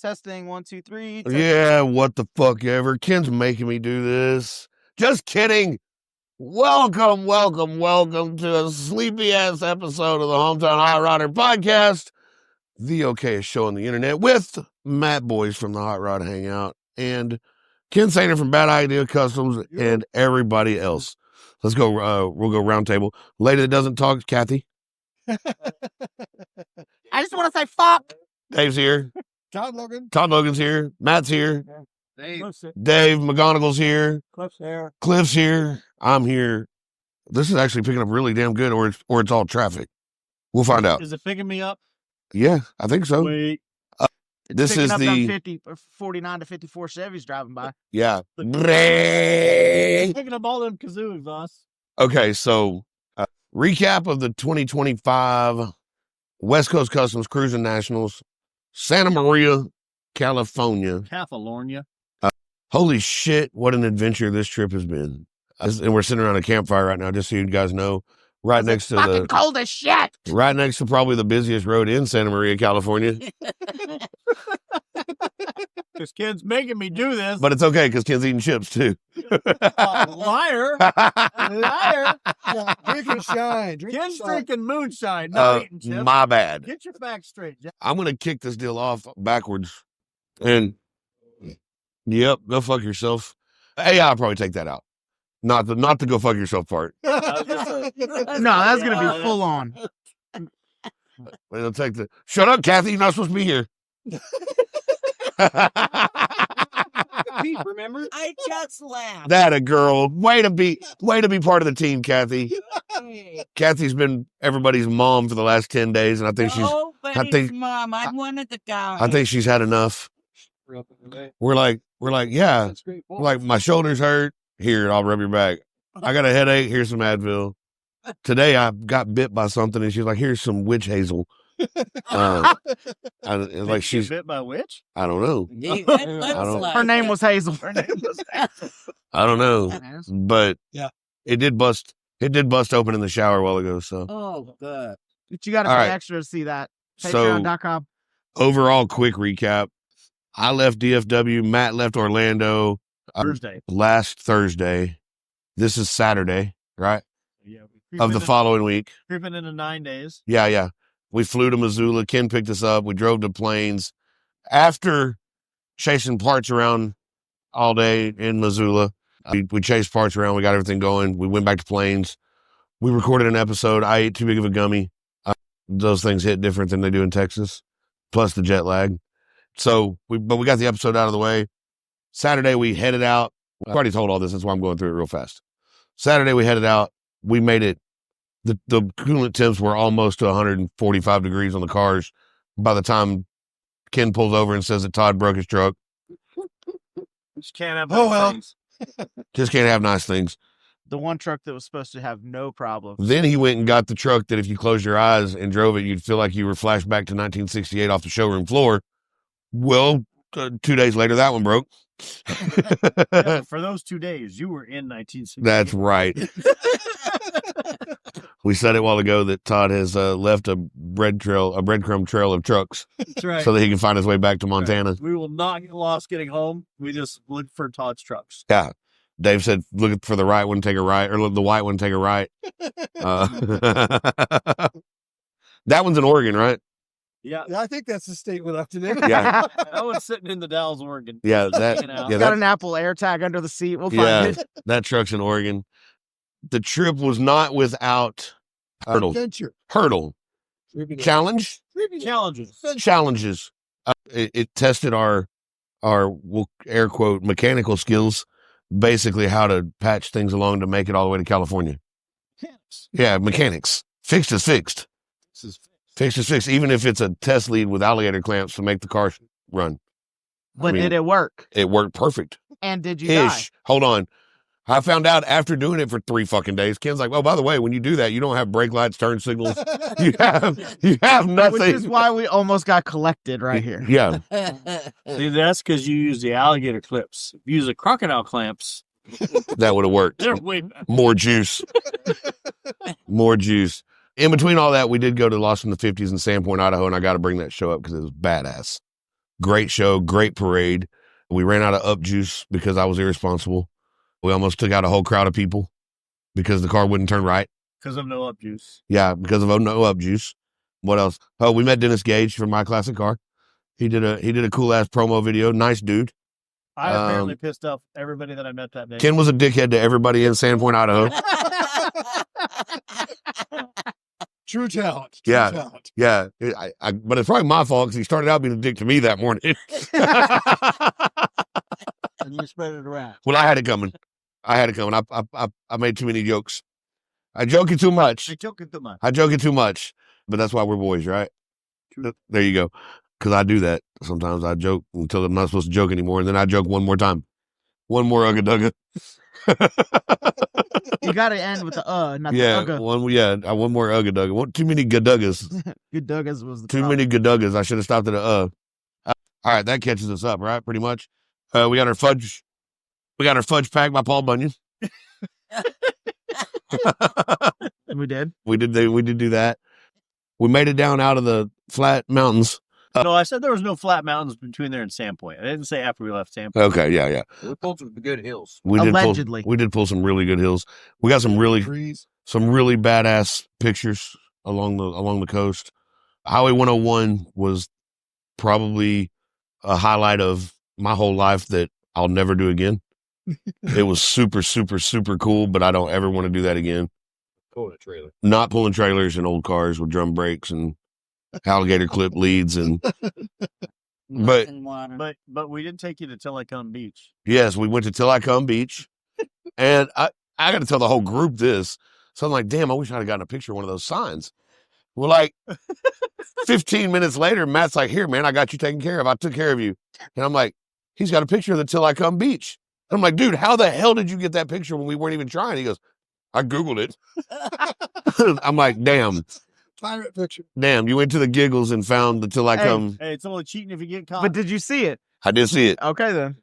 Testing 1, 2, 3. Yeah, what the fuck ever. Ken's making me do this. Just kidding. Welcome to a sleepy ass episode of the Hometown Hot Rodder Podcast, the okayest show on the internet, with Matt Boys from the Hot Rod Hangout and Ken Sainer from Bad Idea Customs and everybody else. Let's go. We'll go round table. Lady that doesn't talk, Kathy. I just want to say fuck. Dave's here. Todd Logan's here. Matt's here. Dave McGonagall's here. Cliff's here. I'm here. This is actually picking up really damn good, or it's all traffic. We'll find out. Is it picking me up? Yeah, I think so. Wait. This is the 49 to 54 Chevys driving by. Yeah. It's picking up all them kazoo exhausts. Okay, so recap of the 2025 West Coast Customs Cruising Nationals, Santa Maria, California. Holy shit, what an adventure this trip has been. And we're sitting around a campfire right now, just so you guys know. Right next to fucking cold as shit. Right next to probably the busiest road in Santa Maria, California. This kid's making me do this. But it's okay, because Ken's eating chips, too. Liar. Drinking shine. Ken's drinking moonshine, not eating chips. My bad. Get your facts straight. I'm going to kick this deal off backwards. And, yep, go fuck yourself. Hey, I'll probably take that out. Not the go fuck yourself part. No, that's going to be full on. It'll take the, shut up, Kathy. You're not supposed to be here. Pete, remember? I just laughed. That a girl. Way to be part of the team, Kathy. Kathy's been everybody's mom for the last 10 days, and I think Mom. I'm one of the guys. I think she's had enough. We're like, yeah. We're like, my shoulders hurt. Here, I'll rub your back. I got a headache. Here's some Advil. Today I got bit by something, and she's like, here's some witch hazel. Like she's bit by a witch? I don't know. Her name was Hazel. I don't know. But yeah, it did bust open in the shower a while ago. So good. But you got to pay extra to see that. Patreon.com. So, overall, quick recap. I left DFW. Matt left Orlando. Last Thursday. This is Saturday, right? Yeah. Of the following week. Creeping into 9 days. Yeah. We flew to Missoula. Ken picked us up. We drove to Plains. After chasing parts around all day in Missoula, we chased parts around. We got everything going. We went back to Plains. We recorded an episode. I ate too big of a gummy. Those things hit different than they do in Texas, plus the jet lag. So, we got the episode out of the way. Saturday, we headed out. I've already told all this. That's why I'm going through it real fast. Saturday, we headed out. We made it. The coolant temps were almost to 145 degrees on the cars by the time Ken pulls over and says that Todd broke his truck. Just can't have nice things. Just can't have nice things. The one truck that was supposed to have no problems. Then he went and got the truck that if you closed your eyes and drove it, you'd feel like you were flashed back to 1968 off the showroom floor. Well, 2 days later, that one broke. Yeah, for those 2 days, you were in 1968. That's right. We said it a while ago that Todd has left a breadcrumb trail of trucks. That's right. So that he can find his way back to Montana. Right. We will not get lost getting home. We just look for Todd's trucks. Yeah. Dave said, look for the right one, take a right, or the white one, take a right. That one's in Oregon, right? Yeah. I think that's the state we left it in. Yeah. That one's sitting in the Dalles, Oregon. Yeah. Got an Apple AirTag under the seat. We'll find it. That truck's in Oregon. The trip was not without hurdle. Challenges. It tested our we'll air quote mechanical skills, basically how to patch things along to make it all the way to California. Yeah, mechanics. Fixed is fixed. Fixed is fixed, even if it's a test lead with alligator clamps to make the car run. But did it work? It worked perfect. And did you die? Hold on. I found out after doing it for 3 fucking days. Ken's like, oh, by the way, when you do that, you don't have brake lights, turn signals. You have nothing. Which is why we almost got collected right here. Yeah. See, that's because you use the alligator clips. If you use the crocodile clamps, that would have worked. they're way better. More juice. More juice. In between all that, we did go to Lost in the 50s in Sandpoint, Idaho, and I got to bring that show up because it was badass. Great show, great parade. We ran out of up juice because I was irresponsible. We almost took out a whole crowd of people because the car wouldn't turn right. Because of no up juice. Yeah, because of no up juice. What else? Oh, we met Dennis Gage from My Classic Car. He did a cool ass promo video. Nice dude. I apparently pissed off everybody that I met that day. Ken was a dickhead to everybody in Sandpoint, Idaho. True talent. Yeah. Talent. Yeah, but it's probably my fault because he started out being a dick to me that morning. And you spread it around. Well, I had it coming. I made too many jokes. I joke it too much. I joke it too much. I joke it too much. But that's why we're boys, right? True. There you go. Because I do that. Sometimes I joke until I'm not supposed to joke anymore. And then I joke one more time. One more ugga dugga. You got to end with the not Yeah, the ugga. one more ugga dugga. Too many gaduggas. Good duggas was the Too problem. many gaduggas. I should have stopped at a All right, that catches us up, right? Pretty much. We got our fudge. We got our fudge pack by Paul Bunyan. We did. We did do that. We made it down out of the flat mountains. No, I said there was no flat mountains between there and Sandpoint. I didn't say after we left Sandpoint. Okay, yeah. We pulled some good hills. Allegedly. We did pull some really good hills. We got some really badass pictures along the coast. Highway 101 was probably a highlight of my whole life that I'll never do again. It was super, super, super cool, but I don't ever want to do that again. Pulling a trailer. Not pulling trailers in old cars with drum brakes and alligator clip leads and But- Water. But we did take you to Telecom Beach. yes, we went to Till I Come Beach. And I got to tell the whole group this. So I'm like, damn, I wish I'd have gotten a picture of one of those signs. Well, like 15 minutes later, Matt's like, here, man, I got you taken care of. I took care of you. And I'm like, he's got a picture of the Till I Come Beach. And I'm like, dude, how the hell did you get that picture when we weren't even trying? He goes, I Googled it. I'm like, damn, Pirate picture. you went to the giggles and found the Till I Hey. Come. Hey, it's only cheating if you get caught. But did you see it? I did see it. Okay, then.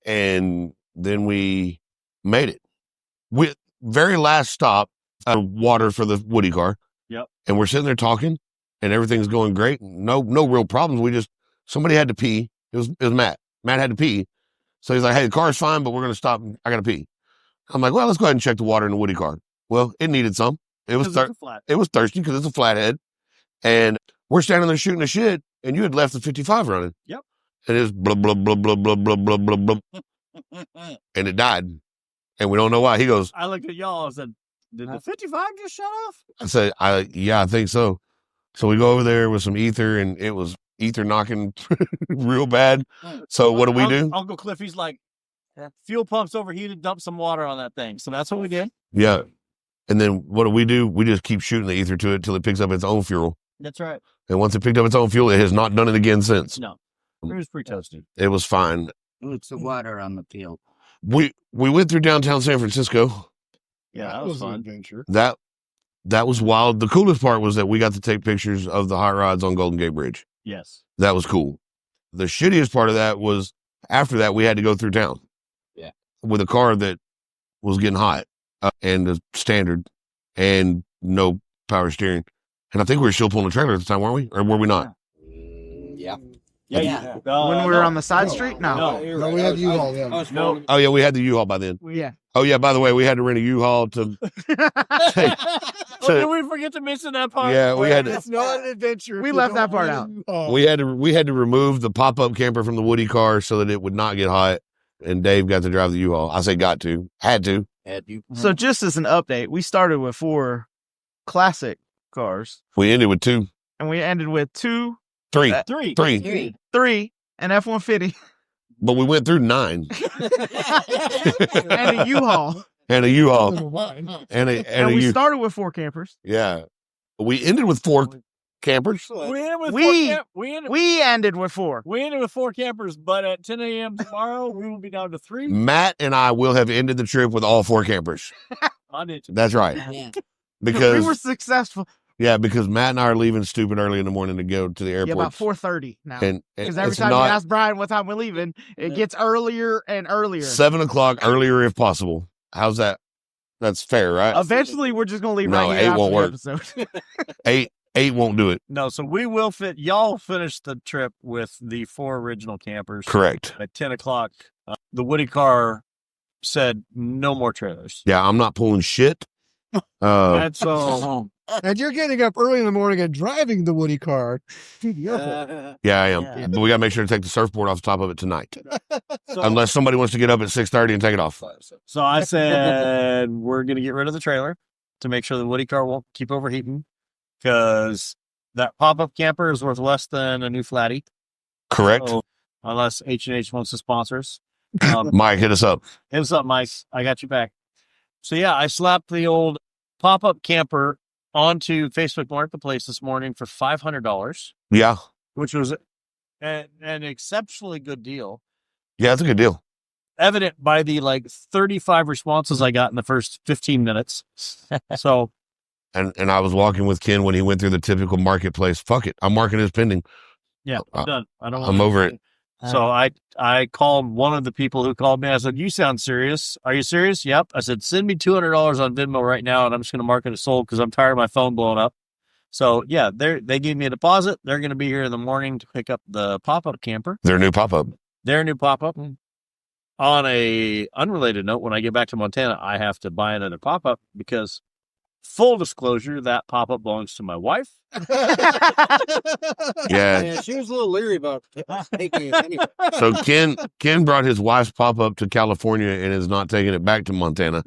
And then we made it. Very last stop, water for the Woody car. Yep. And we're sitting there talking, and everything's going great. No real problems. Somebody had to pee. It was Matt. Matt had to pee. So he's like, hey, the car's fine, but we're going to stop. I got to pee. I'm like, well, let's go ahead and check the water in the Woody car. Well, it needed some. It was 'Cause it's a flat. it was thirsty because it's a flathead. And we're standing there shooting the shit, and you had left the 55 running. Yep. And it was blah, blah, blah, blah, blah, blah, blah, blah, blah, and it died. And we don't know why. He goes, I looked at y'all and said, did the 55 just shut off? I said, I think so. So we go over there with some ether, and it was ether knocking real bad. So what do we do? Uncle Cliffy's like, fuel pump's overheated, dump some water on that thing. So that's what we did. Yeah. And then what do? We just keep shooting the ether to it till it picks up its own fuel. That's right. And once it picked up its own fuel, it has not done it again since. No, it was pretty toasty. It was fine. It's the water on the field. We went through downtown San Francisco. Yeah, that was an fun. adventure. That was wild. The coolest part was that we got to take pictures of the hot rods on Golden Gate Bridge. Yes. That was cool. The shittiest part of that was after that, we had to go through town. Yeah. With a car that was getting hot and the standard and no power steering. And I think we were still pulling a trailer at the time, weren't we? Or were we not? Yeah. Yeah. When we were on the side street? No. No, we had U-Haul then. No. Oh, yeah, we had the U-Haul by then. Yeah. Oh, yeah, by the way, we had to rent a U-Haul to... Oh, did we forget to mention that part? Yeah, we had to... It's not an adventure. We if you left don't that part have out. a U-Haul. We had to remove the pop-up camper from the Woody car so that it would not get hot. And Dave got to drive the U-Haul. I say got to. Had to. Had you? So just as an update, we started with 4 classic cars, We ended with 2. and we ended with 2, 3. Three. 3. 3, an F-150, But we went through 9. and a U-Haul. And a U-Haul. Never mind. And And a we U. started with 4 campers. Yeah. We ended with 4 campers. We ended with We- 4 we ended with 4. We ended with 4 campers, but at 10 a.m. tomorrow, we will be down to 3. Matt and I will have ended the trip with all 4 campers. I did. That's right. Yeah. Because We were successful. because Matt and I are leaving stupid early in the morning to go to the Yeah, airport. about 4:30 now. And Because every it's time you not ask Brian what time we're leaving, it gets earlier and earlier. 7 o'clock earlier if possible. How's that? That's fair, right? Eventually, we're just going to leave No, right here 8 after won't the work. episode. 8 won't do it. No, so we will fit. Y'all finish the trip with the 4 original campers. Correct. At 10 o'clock, the Woody car said no more trailers. Yeah, I'm not pulling shit. And so, And you're getting up early in the morning and driving the Woody car to the airport. Yeah, I am. Yeah. But we got to make sure to take the surfboard off the top of it tonight. so, Unless somebody wants to get up at 6:30 and take it off. so I said, we're going to get rid of the trailer to make sure the Woody car won't keep overheating, because that pop-up camper is worth less than a new flatty. Correct. So, unless H&H wants to sponsor us. Mike, hit us up. Hit us up, Mike. I got you back. So yeah, I slapped the old pop-up camper onto Facebook Marketplace this morning for $500, Yeah. which was an exceptionally good deal. Yeah, that's a good deal. Evident by the 35 responses I got in the first 15 minutes. So And I was walking with Ken when he went through the typical marketplace. Fuck it. I'm marking it as pending. yeah, I'm done. I don't. I'm over it. So I called one of the people who called me. I said, "You sound serious. Are you serious?" Yep. I said, "Send me $200 on Venmo right now, and I'm just going to mark it as sold because I'm tired of my phone blowing up." So yeah, they gave me a deposit. They're going to be here in the morning to pick up the pop-up camper, Their new pop-up. their new pop-up. On a unrelated note, when I get back to Montana, I have to buy another pop-up because, full disclosure, that pop-up belongs to my wife. Yeah. She was a little leery about taking it anyway. So Ken brought his wife's pop-up to California and is not taking it back to Montana.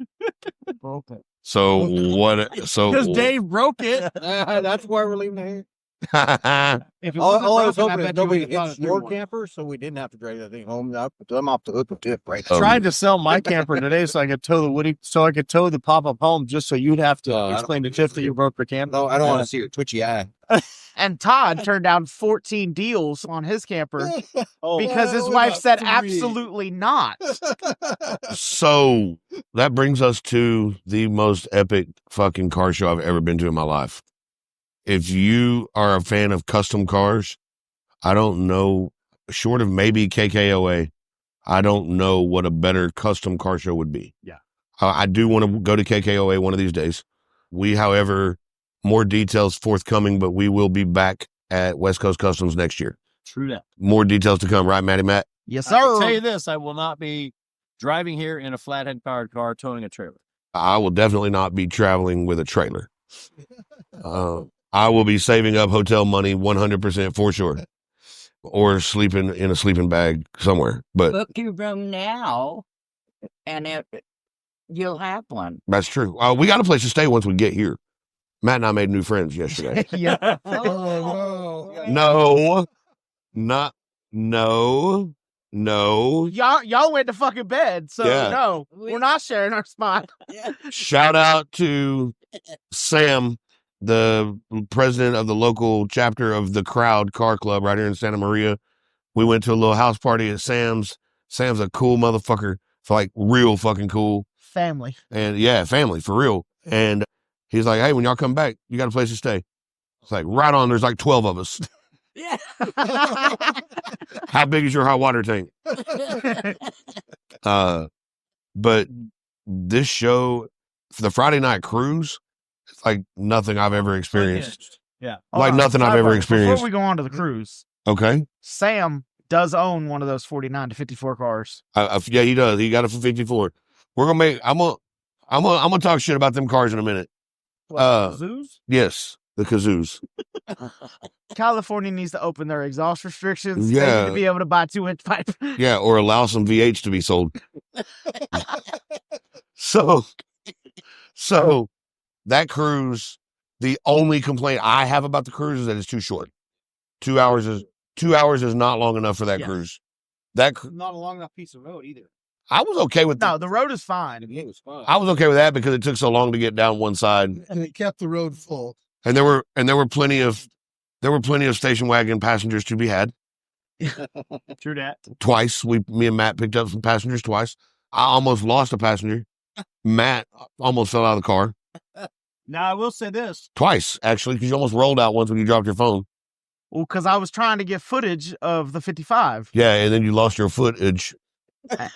So what? So Because Dave broke it. That's why we're leaving it here. If it All wasn't I was broken, hoping bet is you nobody would've bought hits a new your one. camper, so we didn't have to drag that thing home. I'm off the hook with tip right Oh. now. Tried to sell my camper today so I could tow the Woody, so I could tow the pop-up home, just so you'd have to No, I explain to Tiff that you broke the camper. No, I don't want to see your twitchy eye. And Todd turned down 14 deals on his camper Oh, because his Well, wife about said 3. absolutely not. So that brings us to the most epic fucking car show I've ever been to in my life. If you are a fan of custom cars, I don't know, short of maybe KKOA, I don't know what a better custom car show would be. Yeah. I do want to go to KKOA one of these days. We, however, more details forthcoming, but we will be back at West Coast Customs next year. true that. More details to come, right, Matt? Yes, I can sir. tell you this, I will not be driving here in a flathead powered car towing a trailer. I will definitely not be traveling with a trailer. I will be saving up hotel money 100% for sure, or sleeping in a sleeping bag somewhere. But Book your room now, and you'll have one. that's true. We got a place to stay once we get here. Matt and I made new friends yesterday. Yeah. Oh, No, no. Y'all went to fucking bed, so Yeah. no, we're not sharing our spot. Shout out to Sam, the president of the local chapter of the Crowd Car Club right here in Santa Maria. We went to a little house party at Sam's. Sam's a cool motherfucker, real fucking cool. Family. And yeah, family for real. And he's like, hey, when y'all come back, you got a place to stay. It's like, right on, there's 12 of us. Yeah. How big is your hot water tank? But this show, for the Friday night cruise, it's like nothing I've ever experienced. Yeah. Like Hold on, nothing I've ever sidebar. experienced. Before we go on to the cruise, Okay. Sam does own one of those 49 to 54 cars. Yeah, he does. He got it for 54. I'm gonna talk shit about them cars in a minute. Zoos? Yes, the kazoos. California needs to open their exhaust restrictions. They Yeah. need to be able to buy 2-inch pipe. Yeah, or allow some VH to be sold. So that cruise, the only complaint I have about the cruise is that it's too short. 2 hours is not long enough for that Yeah. cruise. Not a long enough piece of road either. I was okay with No, the road is fine. It was fun. I was okay with that because it took so long to get down one side, and it kept the road full. and there were plenty of station wagon passengers to be had. True that. Twice, me and Matt picked up some passengers twice. I almost lost a passenger. Matt almost fell out of the car Now, I will say this. twice, actually, because you almost rolled out once when you dropped your phone. Well, because I was trying to get footage of the 55. Yeah, and then you lost your footage.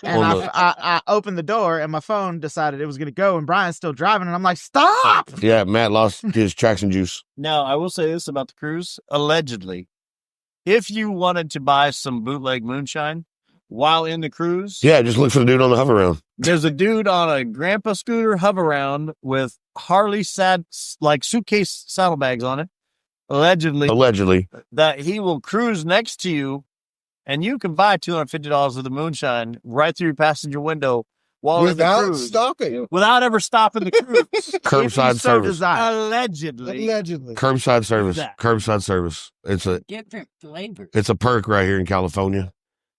And On the- I opened the door, and my phone decided it was going to go, and Brian's still driving, and I'm like, stop! Yeah, Matt lost his traction juice. Now, I will say this about the cruise. Allegedly, if you wanted to buy some bootleg moonshine while in the cruise, Yeah, just look for the dude on the hover round. there's a dude on a grandpa scooter hover around with Harley like suitcase saddlebags on it. Allegedly, that he will cruise next to you, and you can buy $250 of the moonshine right through your passenger window while in the Without cruise, stopping. without ever stopping the cruise. Curbside so service. desire. Allegedly. Allegedly. Curbside service. Exactly. Curbside service. Different flavors. It's a perk right here in California.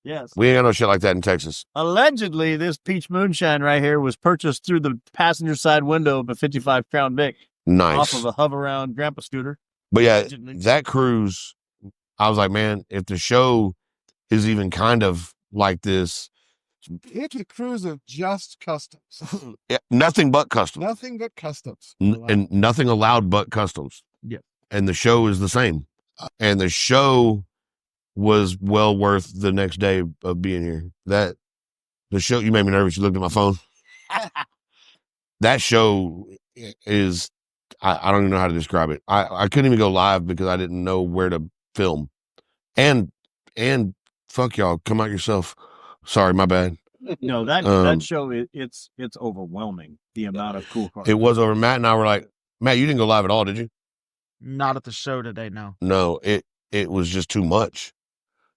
Yes. We ain't got no shit like that in Texas. Allegedly, this peach moonshine right here was purchased through the passenger side window of a 55 Crown Vic Nice. off of a hover around grandpa scooter. But yeah, Allegedly. that cruise, I was like, man, if the show is even kind of like this, It's a cruise of just customs. yeah, nothing but customs. Nothing but customs. And nothing allowed but customs. Yeah. And the show is the same. And the show was well worth the next day of being here. The show, you made me nervous. You looked at my phone. That show is, I don't even know how to describe it. I couldn't even go live because I didn't know where to film. And fuck y'all, come out yourself. Sorry, my bad. No, that show, it's overwhelming, the amount of cool cars. It was over. Matt and I were like, Matt, you didn't go live at all, did you? Not at the show today, no. No, it was just too much.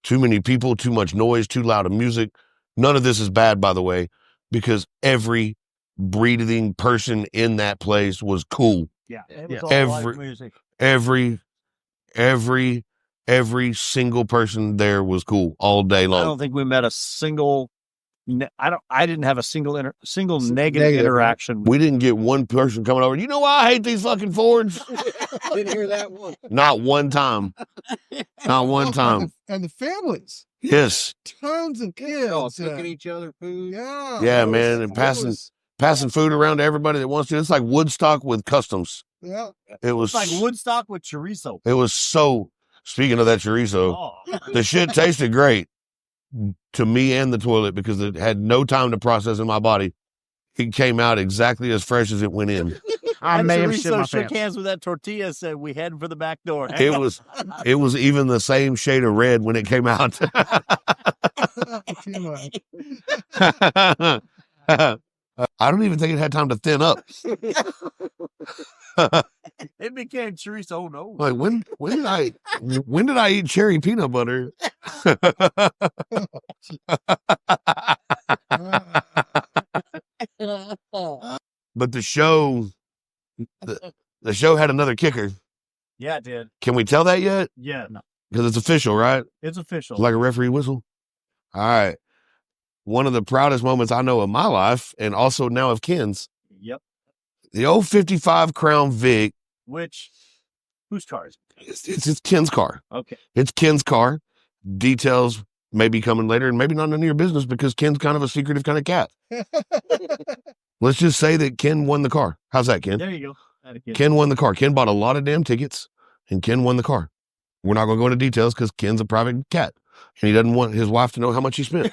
Too many people, too much noise, too loud of music. None of this is bad, by the way, because every breathing person in that place was cool. Yeah. It Yeah. was all live music. Every single person there was cool all day I long. don't think we met a single, I didn't have a single negative Negative, interaction. We didn't get one person coming over. You know why I hate these fucking Fords? Didn't hear that one. Not one time. Not one time. And the families. Yes. Tons of kids. Oh, cooking each other food. Yeah. Yeah, it man, and passing food around to everybody that wants to. It's like Woodstock with customs. Yeah. It was It's like Woodstock with chorizo. It was so. Speaking of that chorizo, Oh. the shit tasted great to me and the toilet because it had no time to process in my body. It came out exactly as fresh as it went in. I And may have shit chorizo my shook pants. hands with that tortilla, said, "We heading for the back door." It was even the same shade of red when it came out. Too much. I don't even think it had time to thin up. It became chorizo. Oh no! Like when did I eat cherry peanut butter? But the show had another kicker. Yeah, it did. Can we tell that yet? Yeah, no, Because it's official, right? it's official. Like a referee whistle. All right. One of the proudest moments I know of my life, and also now of Ken's, Yep. the old 55 Crown Vic. Which, whose car is it? It's Ken's car. Okay. It's Ken's car. Details may be coming later, and maybe not none of your business because Ken's kind of a secretive kind of cat. Let's just say that Ken won the car. How's that, Ken? There you go. That again. Ken won the car. Ken bought a lot of damn tickets, and Ken won the car. We're not going to go into details because Ken's a private cat, and he doesn't want his wife to know how much he spent.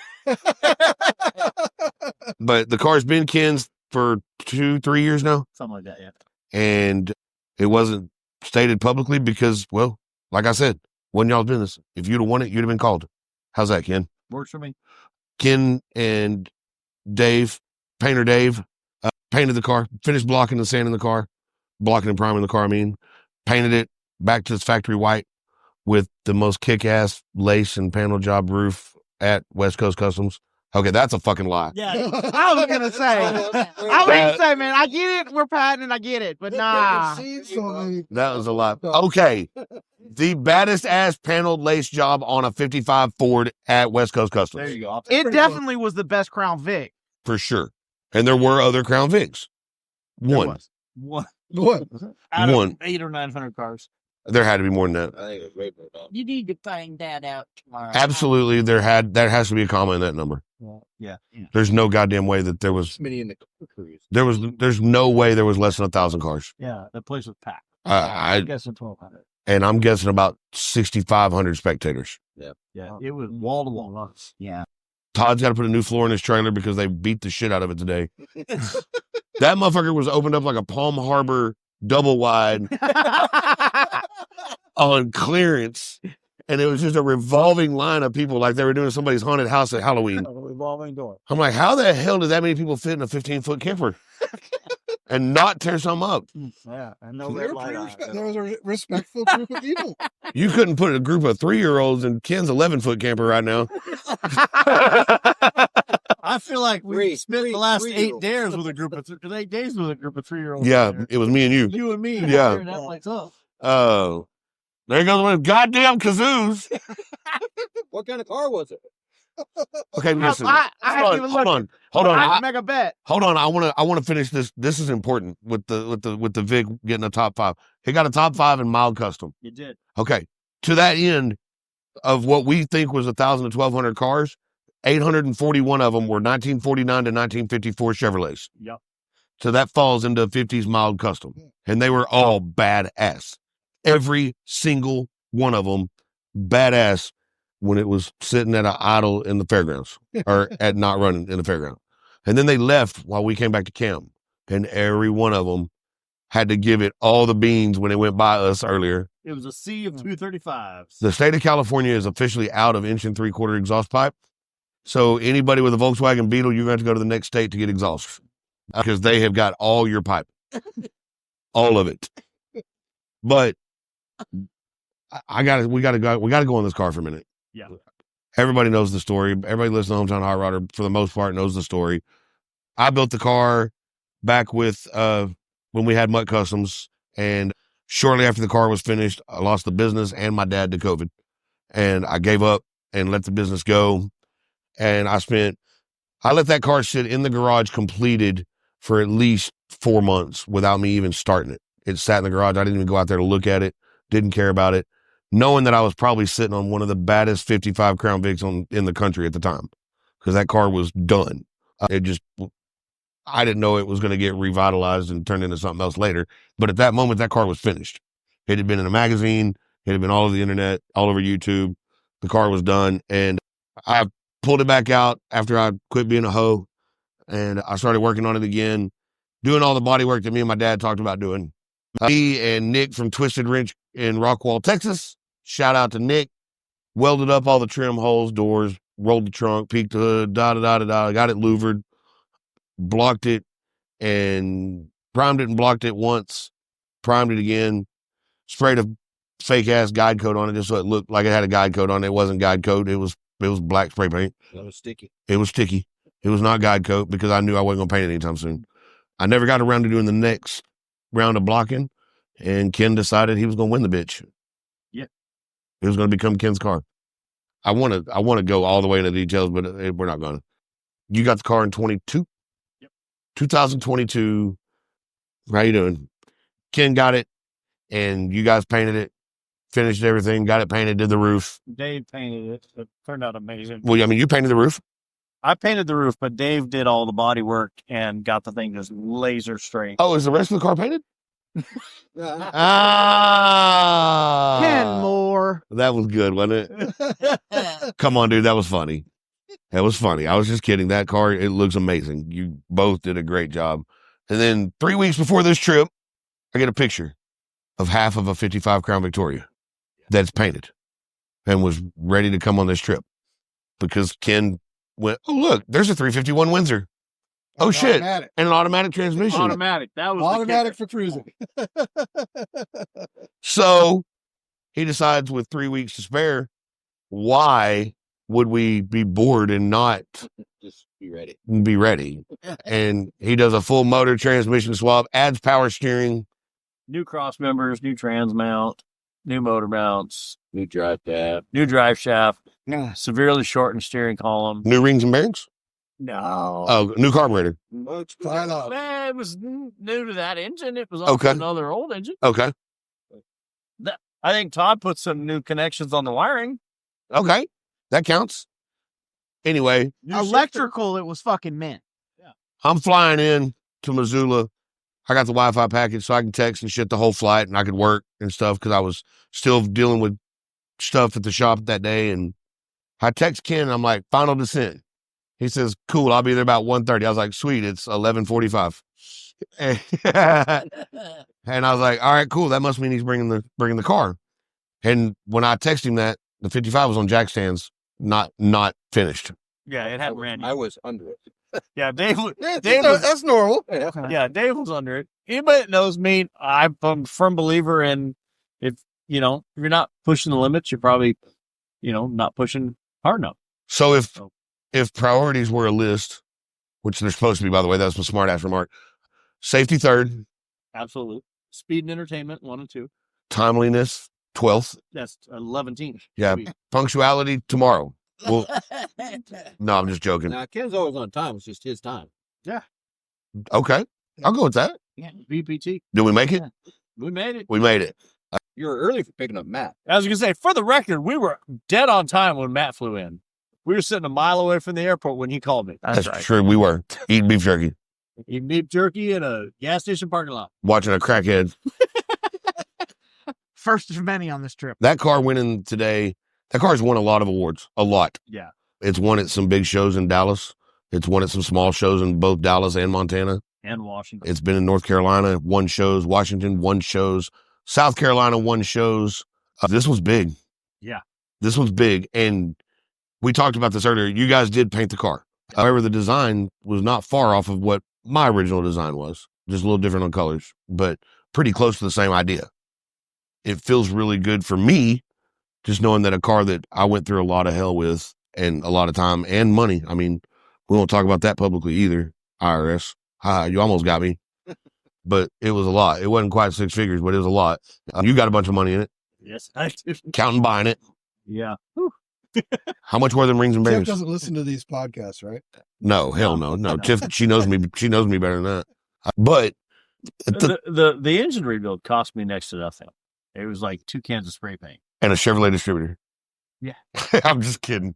But the car's been Ken's for 2-3 years now, Something like that. Yeah. and it wasn't stated publicly because, well, like I said, wasn't y'all's business. If you'd have won it, you'd have been called. How's that, Ken? Works for me. Ken and Dave, Painter Dave, painted the car, finished blocking the sand in the car, blocking and priming the car, painted it back to its factory white with the most kick-ass lace and panel job roof at West Coast Customs. Okay, that's a fucking lie. Yeah. I was gonna say, man, I get it. We're patenting, I get it, but nah. That was a lie. Okay, the baddest ass paneled lace job on a 55 Ford at West Coast Customs. There you go. It definitely was the best Crown Vic. For sure. And there were other Crown Vics. There One. was. One What? out of One. 800 or 900 cars. There had to be more than that. I think it was way more than You need to find that out tomorrow. Absolutely, there has to be a comma in that number. Yeah. There's no goddamn way that there was. many in the cruise. There's no way there was less than 1,000 cars. Yeah. The place was packed. I guess it's 1,200. and I'm guessing about 6,500 spectators. Yeah. It was wall to wall. Yeah. Todd's got to put a new floor in his trailer because they beat the shit out of it today. That motherfucker was opened up like a Palm Harbor double wide on clearance. And it was just a revolving line of people like they were doing somebody's haunted house at Halloween. A revolving door. I'm like, how the hell did that many people fit in a 15-foot camper and not tear something up? Yeah, and no They red were light. pretty there was a respectful group of people. You couldn't put a group of 3-year-olds in Ken's 11-foot camper right now. I feel like we spent the last 8 days with a group of 3-year-olds. Yeah, it was me and you. You and me. Yeah. Tearing that place up. Oh, there goes one of the goddamn kazoos. What kind of car was it? Okay, listen. I haven't even looked. Hold on. I make a bet. Hold on. I want to finish this. This is important with the Vic getting a top 5. He got a top 5 in mild custom. You did. Okay. To that end of what we think was 1,000 to 1,200 cars, 841 of them were 1949 to 1954 Chevrolets. Yep. So that falls into 50s mild custom. And they were all badass. Every single one of them badass when it was sitting at an idle in the fairgrounds or at not running in the fairground. And then they left while we came back to camp. And every one of them had to give it all the beans when it went by us earlier. It was a sea of 235s. The state of California is officially out of 1 3/4 exhaust pipe. So anybody with a Volkswagen Beetle, you're going to have to go to the next state to get exhaust because they have got all your pipe, all of it. But we got to go on this car for a minute. Yeah. Everybody knows the story. Everybody listening to Hometown Hot Rodder for the most part knows the story. I built the car back with when we had Mutt Customs, and shortly after the car was finished, I lost the business and my dad to COVID, and I gave up and let the business go. And I let that car sit in the garage completed for at least 4 months without me even starting it. It sat in the garage. I didn't even go out there to look at it. Didn't care about it, knowing that I was probably sitting on one of the baddest 55 Crown Vics in the country at the time because that car was done. I didn't know it was going to get revitalized and turned into something else later. But at that moment, that car was finished. It had been in a magazine. It had been all over the internet, all over YouTube. The car was done. And I pulled it back out after I quit being a hoe. And I started working on it again, doing all the body work that me and my dad talked about doing. Me and Nick from Twisted Wrench in Rockwall, Texas. Shout out to Nick. Welded up all the trim holes, doors, rolled the trunk, peaked the hood, got it louvered, blocked it, and primed it and blocked it once, primed it again, sprayed a fake ass guide coat on it just so it looked like it had a guide coat on it. It wasn't guide coat. It was black spray paint. It was sticky. It was sticky. It was not guide coat because I knew I wasn't going to paint it anytime soon. I never got around to doing the next round of blocking, and Ken decided he was going to win the bitch. Yeah. It was going to become Ken's car. I want to go all the way into the details, but we're not going to. You got the car in 22? Yep. 2022. How you doing? Ken got it, and you guys painted it, finished everything, got it painted, did the roof. Dave painted it. It turned out amazing. Well, I mean, you painted the roof? I painted the roof, but Dave did all the body work and got the thing just laser straight. Oh, is the rest of the car painted? Ken Moore. That was good, wasn't it? Come on, dude. That was funny. That was funny. I was just kidding. That car, it looks amazing. You both did a great job. And then 3 weeks before this trip, I get a picture of half of a 55 Crown Victoria that's painted and was ready to come on this trip because Ken went, oh, look, there's a 351 Windsor. Oh, shit. Automatic. And an automatic transmission. Automatic. That was Automatic for cruising. So he decides with 3 weeks to spare, why would we be bored and not Just be ready. be ready? And he does a full motor transmission swap, adds power steering. New cross members, new trans mount, new motor mounts, New drive shaft. new drive shaft, severely shortened steering column. New rings and bearings? No. Oh, new carburetor. Sign off. Man, it was new to that engine. It was Okay. another old engine. Okay. I think Todd put some new connections on the wiring. Okay. That counts. Anyway, Electrical, it was fucking mint. I'm flying in to Missoula. I got the Wi-Fi package so I can text and shit the whole flight and I could work and stuff because I was still dealing with stuff at the shop that day. And I text Ken and I'm like, final descent. He says, cool, I'll be there about 1:30. I was like, sweet, it's 11:45. And I was like, all right, cool. That must mean he's bringing the car. And when I texted him that, the 55 was on jack stands, not finished. Yeah, it had Randy. I was under it. Yeah, Dave was, That's normal. yeah, Dave was under it. Anybody that knows me, I'm a firm believer in if you're not pushing the limits, you're probably, not pushing hard enough. So if priorities were a list, which they're supposed to be, by the way, that was a smart ass remark. Safety third, Absolutely. Speed and entertainment, 1 and 2. timeliness 12th. That's 11th. Yeah, punctuality tomorrow. Well, no, I'm just joking. Now, Ken's always on time. It's just his time. Okay, I'll go with that. Yeah, BPT. Did we make it? We made it. We made it. You were early for picking up Matt. I was going to say, for the record, we were dead on time when Matt flew in. We were sitting a mile away from the airport when he called me. That's true. We were eating beef jerky, Eating beef jerky in a gas station parking lot. watching a crackhead. First of many on this trip. That car went in today. That car's won a lot of awards. A lot. Yeah. It's won at some big shows in Dallas. It's won at some small shows in both Dallas and Montana. And Washington. It's been in North Carolina, won shows. Washington, won shows. South Carolina, won shows. This was big. Yeah. This was big. And we talked about this earlier. You guys did paint the car. However, the design was not far off of what my original design was. Just a little different on colors, but pretty close to the same idea. It feels really good for me, just knowing that a car that I went through a lot of hell with and a lot of time and money. I mean, we won't talk about that publicly either. IRS. You almost got me. But it was a lot. It wasn't quite 6 figures, but it was a lot. You got a bunch of money in it. Yes, I do. Counting buying it. Yeah. How much more than rings and Jeff berries? doesn't listen to these podcasts, right? No, hell no. No. Tiff, she knows me better than that. But The engine rebuild cost me next to nothing. It was like 2 cans of spray paint. and a Chevrolet distributor. Yeah. I'm just kidding.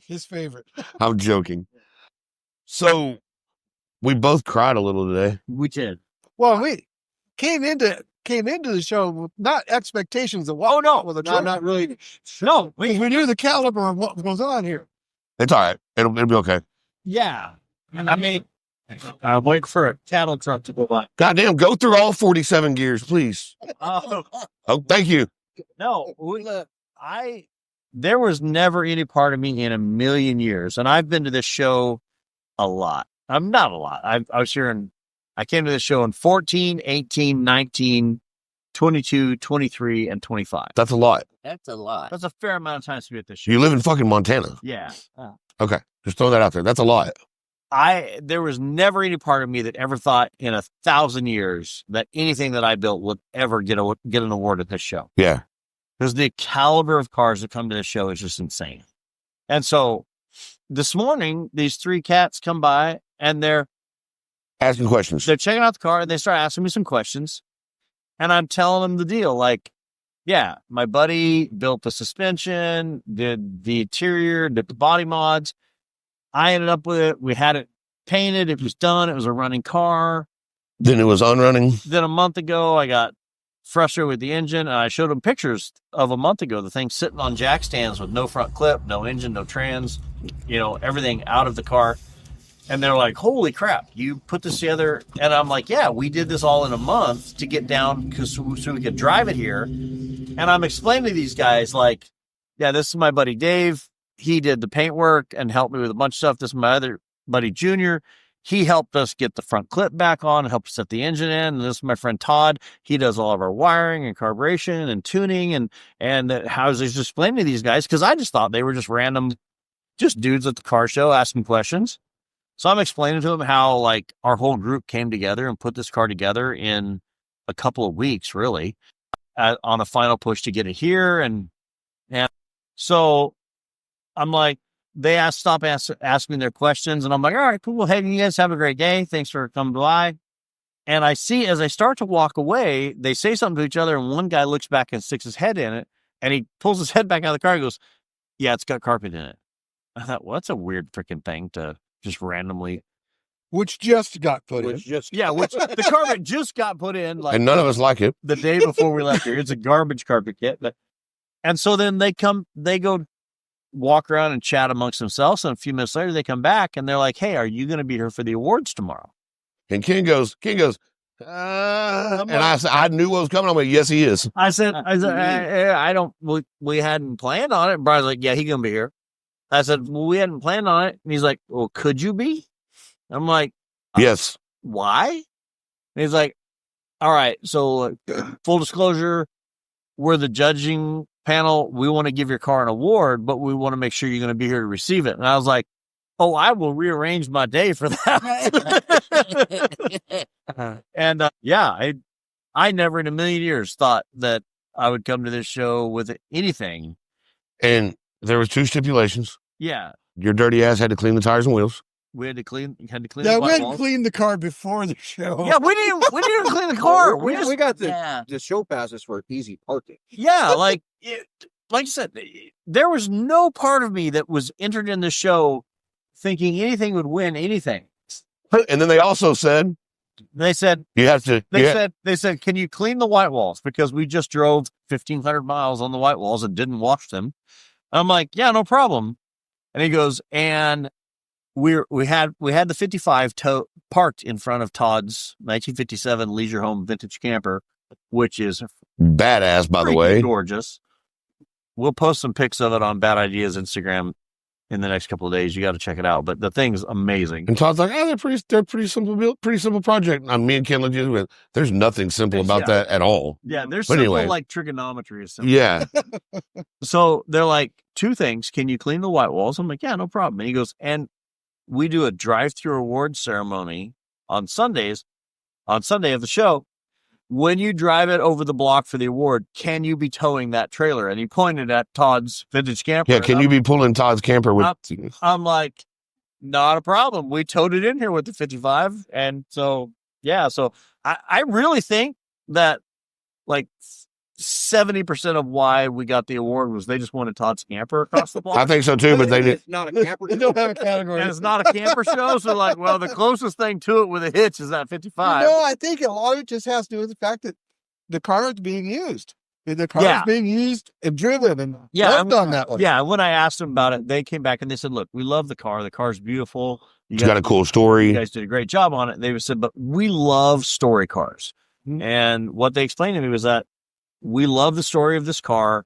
His favorite. I'm joking. So we both cried a little today. We did. Well, we came into the show with not expectations of what. Oh, no. Well, the Not really. No, we knew the caliber of what goes on here. It's all right. It'll be okay. yeah. I mean, I'm waiting for a cattle truck to go by. Goddamn, go through all 47 gears, please. Oh, Oh, thank you. no. There was never any part of me in a million years, and I've been to this show a lot. I'm not a lot. I came to this show in 14, 18, 19, 22, 23, and 25. That's a lot. That's a lot. That's a fair amount of time to be at this show. You live in fucking Montana. Yeah. Okay. Just throw that out there. That's a lot. There was never any part of me that ever thought in 1,000 years that anything that I built would ever get an award at this show. Yeah. Because the caliber of cars that come to this show is just insane. And so this morning, these 3 cats come by and they're Asking questions. checking out the car and they start asking me some questions. And I'm telling them the deal. Like, yeah, my buddy built the suspension, did the interior, did the body mods. I ended up with it. We had it painted. It was done. It was a running car. Then it was unrunning. Then a month ago, I got frustrated with the engine. And I showed them pictures of a month ago. The thing sitting on jack stands with no front clip, no engine, no trans, everything out of the car. And they're like, holy crap, you put this together. And I'm like, yeah, we did this all in a month to get down so we could drive it here. And I'm explaining to these guys, like, yeah, this is my buddy Dave. He did the paint work and helped me with a bunch of stuff. This is my other buddy, Junior. He helped us get the front clip back on and helped set the engine in. And this is my friend Todd. He does all of our wiring and carburation and tuning. And how I was just explaining to these guys, because I just thought they were just random, just dudes at the car show asking questions. So I'm explaining to them how, like, our whole group came together and put this car together in a couple of weeks, really, on a final push to get it here. And so I'm like, they stop asking their questions. And I'm like, all right, cool. Hey, you guys have a great day. Thanks for coming by. And I see as I start to walk away, they say something to each other. And one guy looks back and sticks his head in it. And he pulls his head back out of the car and goes, yeah, it's got carpet in it. I thought, well, that's a weird freaking thing to just randomly. Which just got put in. Which the carpet just got put in. Like, And none of us like it. the day before we left here. It's a garbage carpet kit. And so then they go, walk around and chat amongst themselves. And a few minutes later, they come back and they're like, "Hey, are you going to be here for the awards tomorrow?" And Ken goes, and I said, I knew what was coming. I'm like, yes, he is. I said, I don't, we hadn't planned on it. And Brian's like, yeah, he's going to be here. I said, well, we hadn't planned on it. And he's like, well, could you be? I'm like, Yes. why? And he's like, all right, so full disclosure, we're the judging panel. We want to give your car an award, but we want to make sure you're going to be here to receive it. And I was like, oh, I will rearrange my day for that. And I never in a million years thought that I would come to this show with anything. And there was 2 stipulations. Yeah. Your dirty ass had to clean the tires and wheels. We had to clean Yeah, the we white hadn't walls. cleaned the car before the show. Yeah, we didn't even clean the car. We just, got Yeah. the show passes for easy parking. yeah, like I said, there was no part of me that was entered in the show thinking anything would win anything. And then they also said, They said, you have to. they said, can you clean the white walls? Because we just drove 1,500 miles on the white walls and didn't wash them. I'm like, yeah, no problem. And he goes, and we had the 55 parked in front of Todd's 1957 leisure home vintage camper, which is Badass, by the freaking way. gorgeous. We'll post some pics of it on Bad Ideas Instagram in the next couple of days. You got to check it out. But the thing's amazing. And Todd's like, oh, they're pretty simple project. And me and Ken looked at it. There's nothing simple about that at all. Yeah, there's But simple anyway. like trigonometry is simple. Yeah. So they're like, 2 things. Can you clean the white walls? I'm like, yeah, no problem. And he goes, and we do a drive-through award ceremony on Sunday of the show. When you drive it over the block for the award, can you be towing that trailer? And he pointed at Todd's vintage camper. Yeah. Can you be pulling Todd's camper with? I'm like, not a problem. We towed it in here with the 55. And so, yeah. So I really think that like 70% of why we got the award was they just wanted Todd's camper across the block. I think so too, but they did. It's not a camper. They don't have a category. And it's not a camper show. So like, well, the closest thing to it with a hitch is that 55. I think a lot of it just has to do with the fact that the car is being used. The car Yeah. is being used and driven and Yeah, worked on that one. Yeah, when I asked them about it, they came back and they said, look, we love the car. The car's beautiful. It's got a cool You story. guys did a great job on it. They said, but we love story cars. Mhm. And what they explained to me was that we love the story of this car,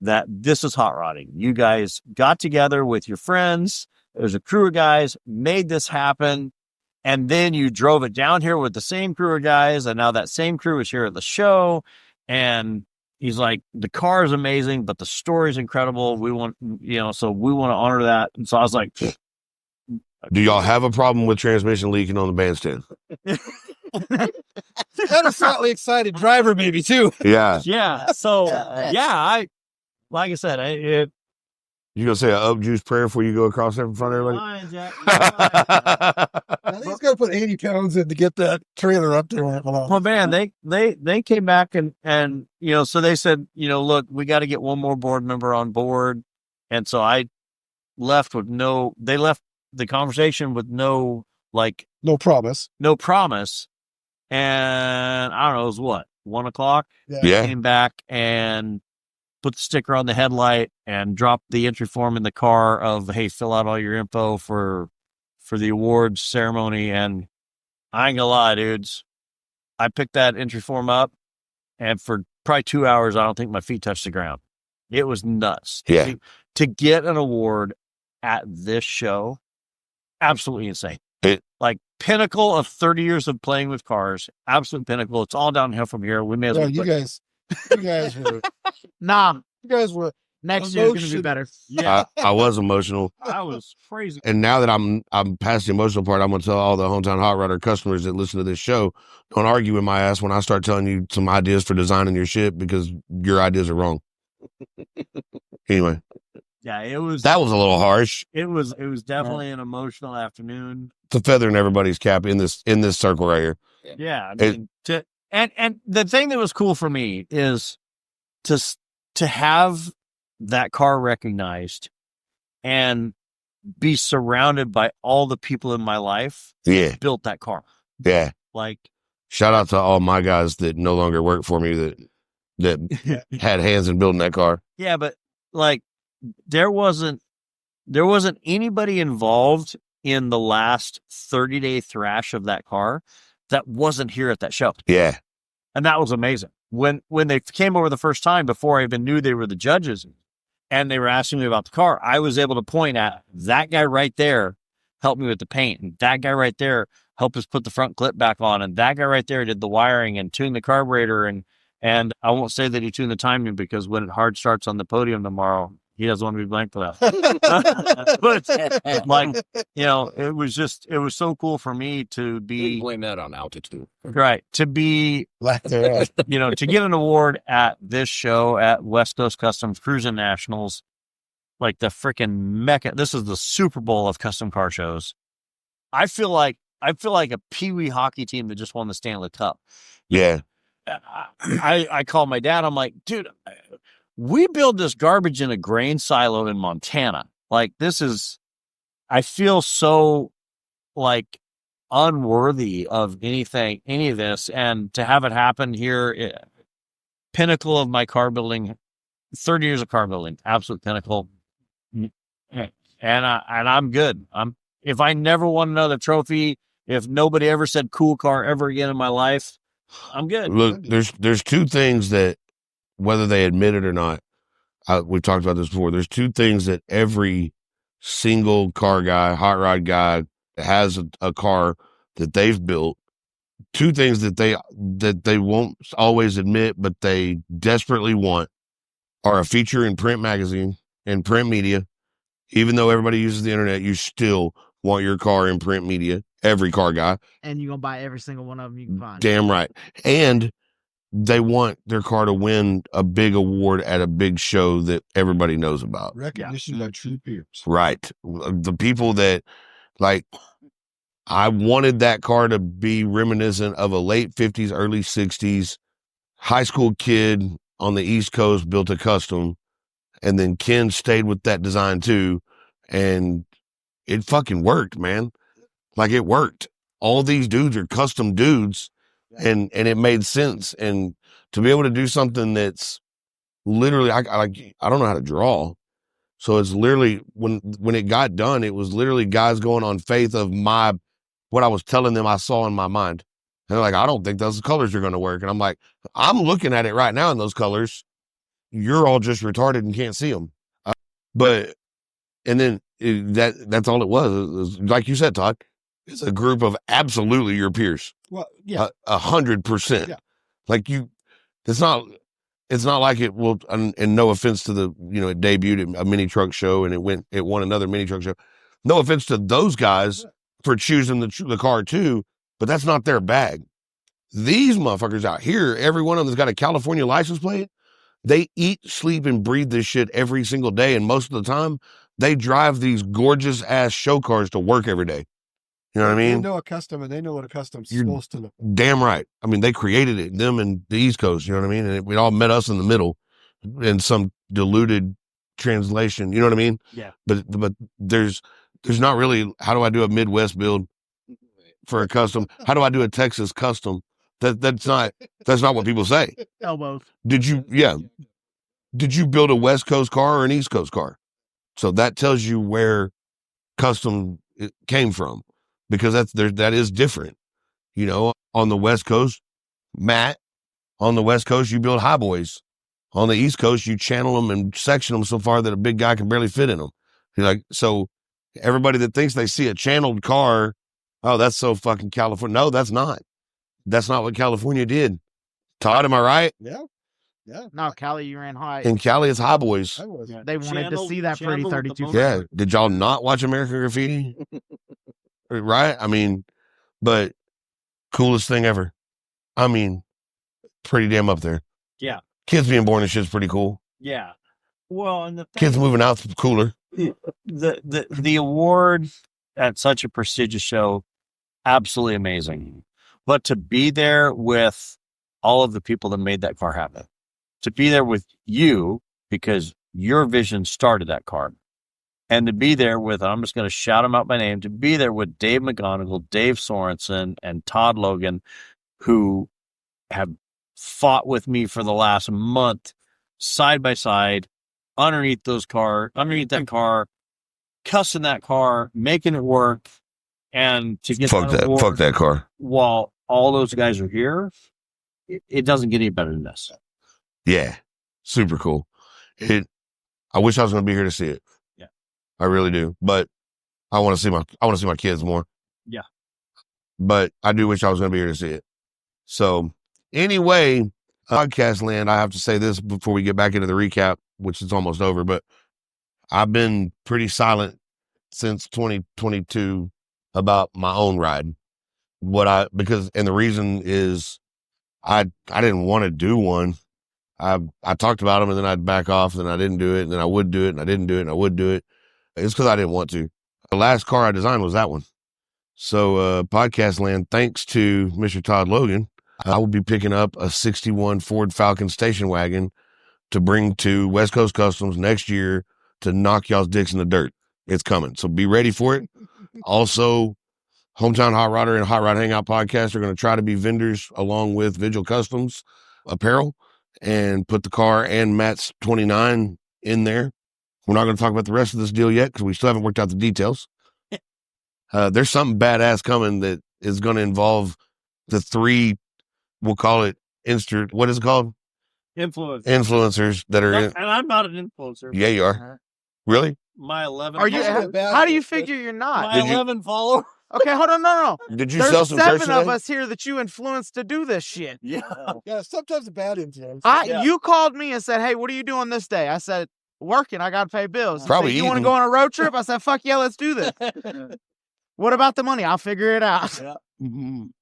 that this is hot rodding. You guys got together with your friends. There's a crew of guys, made this happen. And then you drove it down here with the same crew of guys. And now that same crew is here at the show. And he's like, the car is amazing, but the story is incredible. We want, so we want to honor that. And so I was like, Do y'all have a problem with transmission leaking on the bandstand? And a slightly excited driver, maybe too. Yeah. yeah. So, like I said, You gonna say an up juice prayer before you go across there in front of everybody? I think he's gonna put 80 pounds in to get that trailer up there. well, man, they came back and so they said, look, we got to get one more board member on board. And so I left they left the conversation with no promise. And I don't know, it was what, 1:00? Yeah. Came back and put the sticker on the headlight and dropped the entry form in the car of, hey, fill out all your info for the awards ceremony. And I ain't gonna lie, dudes, I picked that entry form up and for probably 2 hours, I don't think my feet touched the ground. It was nuts. Yeah. To get an award at this show, absolutely insane. Like pinnacle of 30 years of playing with cars, absolute pinnacle. It's all downhill from here. We may as well. You guys were. Nah, You guys were. next year's gonna be better. Yeah, I was emotional. I was crazy. And now that I'm past the emotional part, I'm gonna tell all the Hometown Hot Rodder customers that listen to this show, don't argue with my ass when I start telling you some ideas for designing your shit because your ideas are wrong. Anyway, Yeah, it was. that was a little harsh. It was definitely an emotional afternoon. It's a feather in everybody's cap in this circle right here. Yeah, I mean, and the thing that was cool for me is to have that car recognized and be surrounded by all the people in my life Yeah. that built that car. Yeah. Like, Shout out to all my guys that no longer work for me that had hands in building that car. yeah, but like there wasn't there wasn't anybody involved in the last 30-day thrash of that car that wasn't here at that show. Yeah. And that was amazing. When they came over the first time, before I even knew they were the judges, and they were asking me about the car, I was able to point at that guy right there, helped me with the paint, and that guy right there helped us put the front clip back on, and that guy right there did the wiring and tuned the carburetor, and I won't say that he tuned the timing, because when it hard starts on the podium tomorrow, he doesn't want to be blamed for that. But like, it was so cool for me to be, blame that on altitude, right? To be, to get an award at this show at West Coast Customs Cruising Nationals, like the freaking mecca. This is the Super Bowl of custom car shows. I feel like a Pee-wee hockey team that just won the Stanley Cup. Yeah. I called my dad. I'm like, dude, we build this garbage in a grain silo in Montana. Like, I feel so like unworthy of any of this. And to have it happen here, pinnacle of my car building, 30 years of car building, absolute pinnacle. And I'm good. If I never won another trophy, if nobody ever said cool car ever again in my life, I'm good. Look, there's two things that, whether they admit it or not, we've talked about this before. There's two things that every single car guy, hot rod guy that has a car that they've built, two things that they won't always admit, but they desperately want, are a feature in print magazine and print media. Even though everybody uses the internet, you still want your car in print media. Every car guy. And you're going to buy every single one of them you can find. Damn right. And they want their car to win a big award at a big show that everybody knows about. Recognition by true peers. Right. The people that, like, I wanted that car to be reminiscent of a late 50s, early 60s high school kid on the East Coast built a custom, and then Ken stayed with that design too, and it fucking worked, man. Like, it worked. All these dudes are custom dudes, and it made sense. And to be able to do something that's literally, I don't know how to draw. So it's literally, when it got done, it was literally guys going on faith of what I was telling them I saw in my mind. And they're like, I don't think those colors are going to work. And I'm like, I'm looking at it right now in those colors. You're all just retarded and can't see them. And then that's all it was. It was, like you said, Todd, it's a group of absolutely your peers. Well, yeah. 100%. Yeah. Like it's not like it will, and no offense to it debuted at a mini truck show and it won another mini truck show. No offense to those guys for choosing the car too, but that's not their bag. These motherfuckers out here, every one of them's got a California license plate. They eat, sleep, and breathe this shit every single day. And most of the time, they drive these gorgeous ass show cars to work every day. You know what I mean? They know a custom, and they know what a custom's supposed to look. Damn right. I mean, they created it, them and the East Coast. You know what I mean? And we all met us in the middle in some diluted translation. You know what I mean? Yeah. But there's not really, how do I do a Midwest build for a custom? How do I do a Texas custom? That's not what people say. Elbows. Did you build a West Coast car or an East Coast car? So that tells you where custom it came from, because that is different. On the West Coast, Matt, on the West Coast, you build high boys. On the East Coast, you channel them and section them so far that a big guy can barely fit in them. So everybody that thinks they see a channeled car, oh, that's so fucking California. No, that's not. That's not what California did. Todd, am I right? Yeah. Yeah. No, Cali, you ran high. In Cali, it's high boys. They wanted to see that pretty 32. Yeah. Did y'all not watch American Graffiti? Right? I mean, but coolest thing ever. I mean, pretty damn up there. Yeah. Kids being born and shit's pretty cool. Yeah. Well, and the kids moving out's cooler. The award at such a prestigious show, absolutely amazing. But to be there with all of the people that made that car happen, to be there with you because your vision started that car, and to be there with, I'm just going to shout them out by name, to be there with Dave McGonigal, Dave Sorensen, and Todd Logan, who have fought with me for the last month, side by side, underneath that car, cussing that car, making it work, and to get Fuck that. award Fuck that car. while all those guys are here, it doesn't get any better than this. Yeah. Super cool. I wish I was going to be here to see it. Yeah. I really do. But I want to see my kids more. Yeah. But I do wish I was going to be here to see it. So anyway, podcast land, I have to say this before we get back into the recap, which is almost over, but I've been pretty silent since 2022 about my own ride. And the reason is I didn't want to do one. I talked about them and then I'd back off and then I didn't do it and then I would do it and I didn't do it and I would do it. It's because I didn't want to. The last car I designed was that one. So, podcast land, thanks to Mr. Todd Logan, I will be picking up a 61 Ford Falcon station wagon to bring to West Coast Customs next year to knock y'all's dicks in the dirt. It's coming. So be ready for it. Also, Hometown Hot Rodder and Hot Rod Hangout podcast are going to try to be vendors along with Vigil Customs apparel and put the car and Matt's 29 in there. We're not going to talk about the rest of this deal yet because we still haven't worked out the details. There's something badass coming that is going to involve the three, we'll call it what is it called? Influencers that are And I'm not an influencer. Yeah, you are. Really? My 11. Are you? How do you figure you're not? My 11 followers. Okay, hold on. No. Did you sell There's some shirts 7 of today? us here that you influenced to do this shit. Yeah. Yeah, sometimes a bad influence. You called me and said, "Hey, what are you doing this day?" I said, "Working. I got to pay bills." You Probably said, you want to eating. go on a road trip? I said, "Fuck yeah, let's do this." What about the money? I'll figure it out.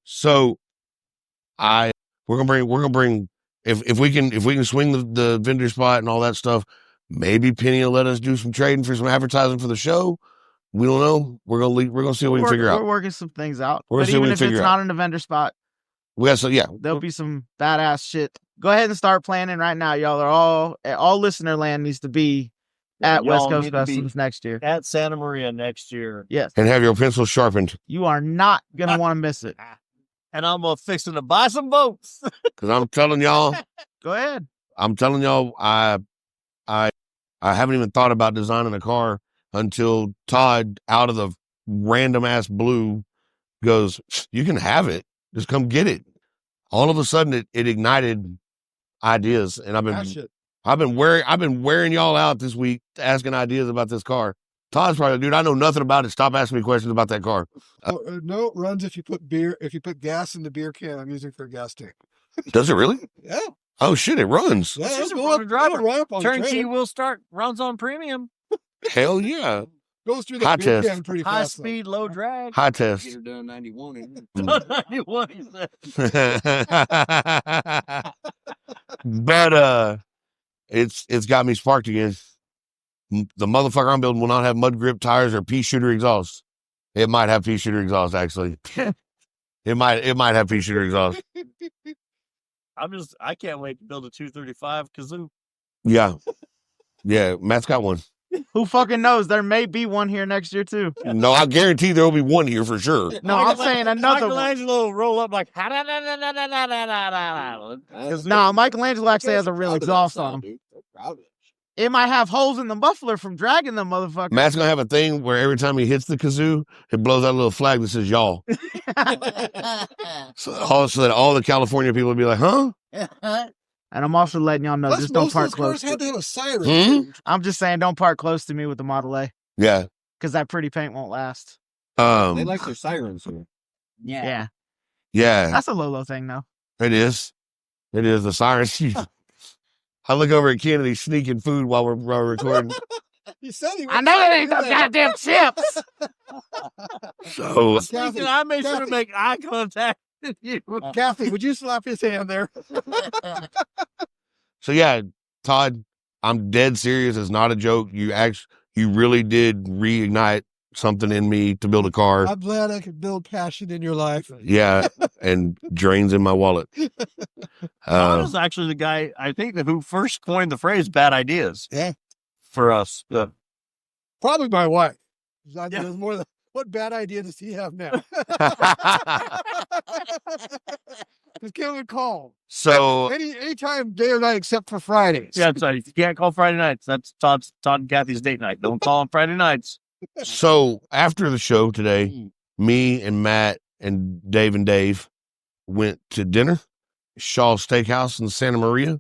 So we're gonna bring if we can swing the vendor spot and all that stuff, maybe Penny will let us do some trading for some advertising for the show. We don't know. We're gonna see what we can figure out. We're working some things out. We're gonna But see what even we if can it's figure not in the vendor spot, We got there'll be some badass shit. Go ahead and start planning right now. Y'all are all listener land needs to be at West Y'all Coast need to be Customs next year. At Santa Maria next year. Yes. and have your pencil sharpened You are not gonna want to miss it. And I'm fixing to buy some boats. because I'm telling y'all, Go ahead. I haven't even thought about designing a car until Todd, out of the random ass blue, goes, "You can have it. Just come get it." All of a sudden, it ignited ideas, and I've been wearing y'all out this week asking ideas about this car. Todd's probably, dude, I know nothing about it. Stop asking me questions about that car. No, it runs if you put gas in the beer can I'm using for a gas tank. Does it really? Yeah. Oh shit, it runs. Yeah, She's a it'll running driver. run up on the Turnkey trailer. will start, runs on premium. Hell yeah. Goes through High the beer test. can pretty High fast. speed, low drag. High test. Get her done 91. isn't it? 91, he said. But it's got me sparked again. The motherfucker I'm building will not have mud grip tires or pea shooter exhaust. It might have pea shooter exhaust, actually. It might have pea shooter exhaust. I can't wait to build a 235 Kazoo. Yeah. Yeah, Matt's got one. Who fucking knows? There may be one here next year too. No, I guarantee there will be one here for sure. No, I'm saying another one. Michelangelo will roll up like. No, Michelangelo actually has a real exhaust on him. Dude. So proud of it. It might have holes in the muffler from dragging the motherfucker. Matt's gonna have a thing where every time he hits the kazoo, it blows out a little flag that says y'all. So that all the California people will be like, huh? And I'm also letting y'all know, Plus, just don't most of park those cars close. had to have a siren. I'm just saying, don't park close to me with the Model A Yeah. because that pretty paint won't last. They like their sirens here. Yeah, Yeah, that's a Lolo thing, though. it is. It is the sirens. I look over at Ken and he's sneaking food while we're recording. He said he I know it ain't no goddamn chips. So Speaking, I made sure to make eye contact with you. Kathy, would you slap his hand there? yeah, Todd, I'm dead serious. It's not a joke. You really did reignite something in me to build a car. I'm glad I could build passion in your life. Yeah, and drains in my wallet. Todd is actually the guy, I think, who first coined the phrase "bad ideas." Yeah. For us. Probably my wife. His idea Yeah. was more than, what bad idea does he have now? Just give him a call. So Anytime, day or night, except for Fridays. Yeah, it's like, you can't call Friday nights. That's Todd and Kathy's date night. Don't call on Friday nights. So after the show today, me and Matt and Dave went to dinner, Shaw Steakhouse in Santa Maria,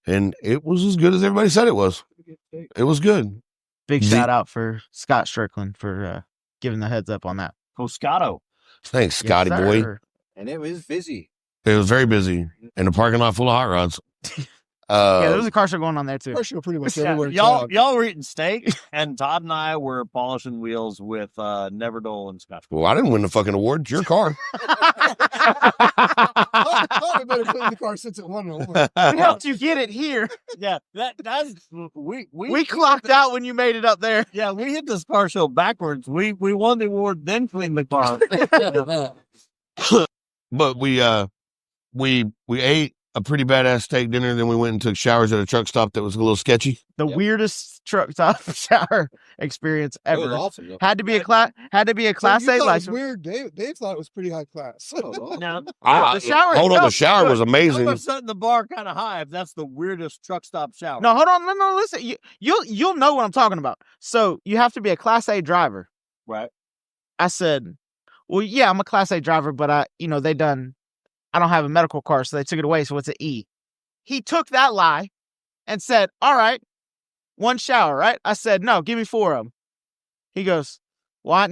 and it was as good as everybody said it was. It was good. Big shout out for Scott Strickland for giving the heads up on that. Moscato. Thanks, Scotty Yes, boy. sir. And it was busy. It was very busy, and the parking lot full of hot rods. Yeah, there was a car show going on there too. Car show pretty much Yeah, everywhere. in y'all town. y'all were eating steak, and Todd and I were polishing wheels with Neverdole and Scotch. Well, I didn't win the fucking award. It's your car. I better clean the car since it won an award. We helped you get it here. Yeah, that's We clocked out when you made it up there. Yeah, we hit this car show backwards. We won the award, then cleaned the car. But we ate a pretty badass steak dinner. Then we went and took showers at a truck stop that was a little sketchy. The weirdest truck stop shower experience It was ever. awesome, though. Had to be a class So you A thought it was license. weird. Dave thought it was pretty high class. Now, The shower Hold on, the itself- shower was I'm amazing. setting the bar kind of high if that's the weirdest truck stop shower. No, hold on. No, listen. You'll know what I'm talking about. So you have to be a Class A driver. Right. I said, well, yeah, I'm a Class A driver, but I don't have a medical car, so they took it away. So it's an E. He took that lie and said, all right, one shower, right? I said, no, give me 4 of them. He goes, well,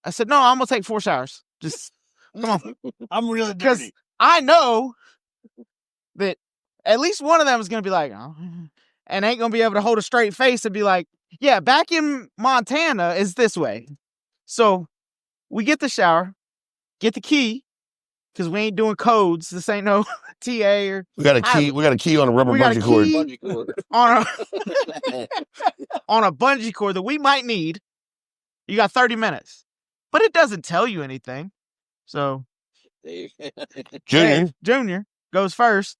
I said, no, I'm going to take 4 showers. Just come on. I'm really Because dirty. I know that at least one of them is going to be like, oh, and ain't going to be able to hold a straight face and be like, yeah, back in Montana is this way. So we get the shower, get the key, because we ain't doing codes. This ain't no TA or We got a key. We got a key on a rubber We got a bungee cord. key. Bungee cord. on a bungee cord that we might need. You got 30 minutes, but it doesn't tell you anything. So Junior, Junior goes first.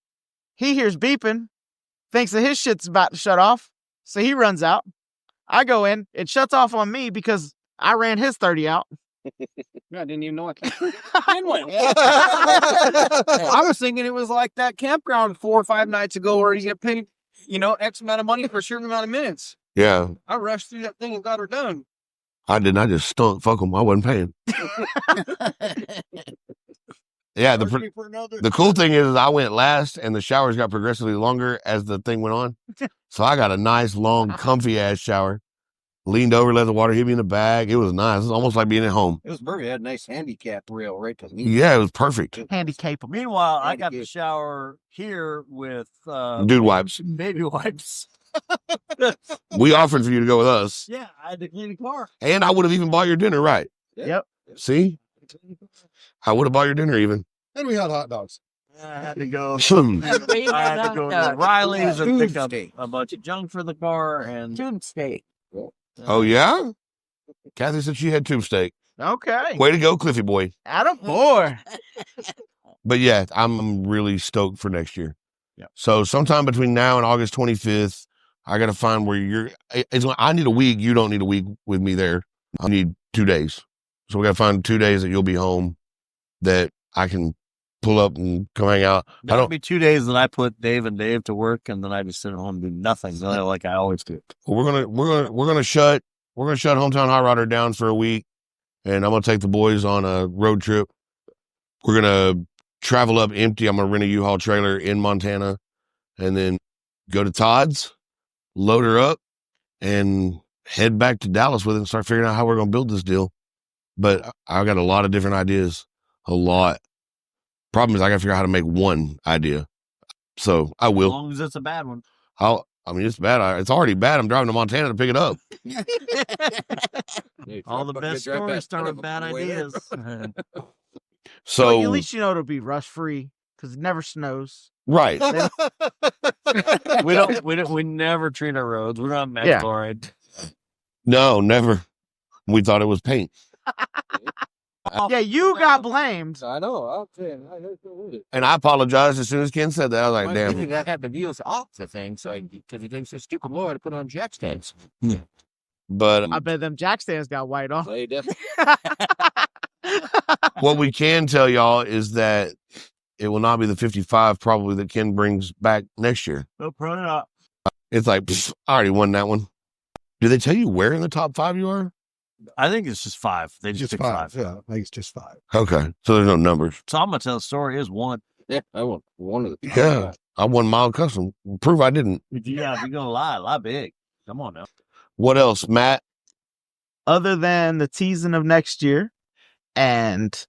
He hears beeping, thinks that his shit's about to shut off. So he runs out. I go in. It shuts off on me because I ran his 30 out. I didn't even know I I was thinking it was like that campground 4 or 5 nights ago where you get paid, X amount of money for a certain amount of minutes. yeah, I rushed through that thing and got her done. I didn't. I just stunk. Fuck them. I wasn't paying. Yeah, the cool thing is I went last, and the showers got progressively longer as the thing went on. So I got a nice, long, comfy ass shower. Leaned over, let the water hit me in the back. It was nice. It was almost like being at home. It was perfect. It had a nice handicap rail right to me. Yeah, it was perfect. Handy capable. Meanwhile, I Handy got the kid. shower here with Dude wipes. baby wipes. We offered for you to go with us, Yeah, I had to clean the car. and I would have even bought your dinner. Right? Yep. See, I would have bought your dinner even. And we had hot dogs. I had to go. Hmm. I had to go to Riley's and pick up Tuesday. a bunch of junk for the car, and Tuesday. Oh yeah, Kathy said she had tube steak. Okay. Way to go, Cliffy boy. Atta boy. But yeah, I'm really stoked for next year. Yeah. So sometime between now and August 25th, I got to find where you're. I need a week. You don't need a week with me there. I need 2 days. So we got to find 2 days that you'll be home, that I can pull up and come hang out. that'll be 2 days that I put Dave to work, and then I just sit at home and do nothing, like I always do. We're gonna shut Hometown Hot Rodder down for a week, and I'm gonna take the boys on a road trip. We're gonna travel up empty. I'm gonna rent a U-Haul trailer in Montana, and then go to Todd's, load her up, and head back to Dallas with it and start figuring out how we're gonna build this deal. But I got a lot of different ideas. A lot. Problem is I gotta figure out how to make one idea. So I As will. long as it's a bad one. It's bad. It's already bad. I'm driving to Montana to pick it up. All the best stories start with bad ideas. So At least you know it'll be rush free because it never snows. right. We never treat our roads. We're not Yeah. chloride. No, never. We thought it was paint. Yeah, you got blamed. I know. I'll tell you. I heard with it. And I apologized as soon as Ken said that. I was like, damn. That had the wheels off the thing, so because he thinks it's stupid law to put on jack stands. But I bet them jack stands got white on. They definitely. what we can tell y'all is that it will not be the 55 probably that Ken brings back next year. No, probably not. It's like, I already won that one. Do they tell you where in the top 5 you are? I think it's just 5. They just Just picked 5. 5. Yeah, I think it's just 5. Okay, so there's no numbers. So I'm gonna tell the story is 1. Yeah, I want one of the. Yeah, I won mild custom. Prove I didn't. Yeah, if you're gonna lie big. Come on now. What else, Matt? Other than the teasing of next year, and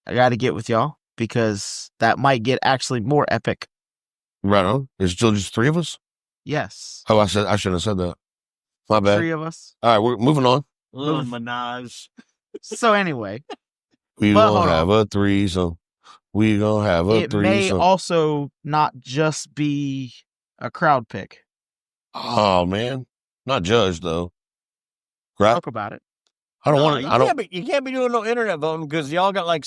I got to get with y'all because that might get actually more epic. Right on. It's still just 3 of us. Yes. Oh, I shouldn't have said that. My bad. 3 of us. All right, we're moving on. Little menage. So anyway, We But gonna hold have on. a threesome. We gonna have a it may threesome. also not just be a crowd pick. Oh man, not judged though. Right? Talk about it. I don't want You to. I don't. can't be doing no internet voting because y'all got like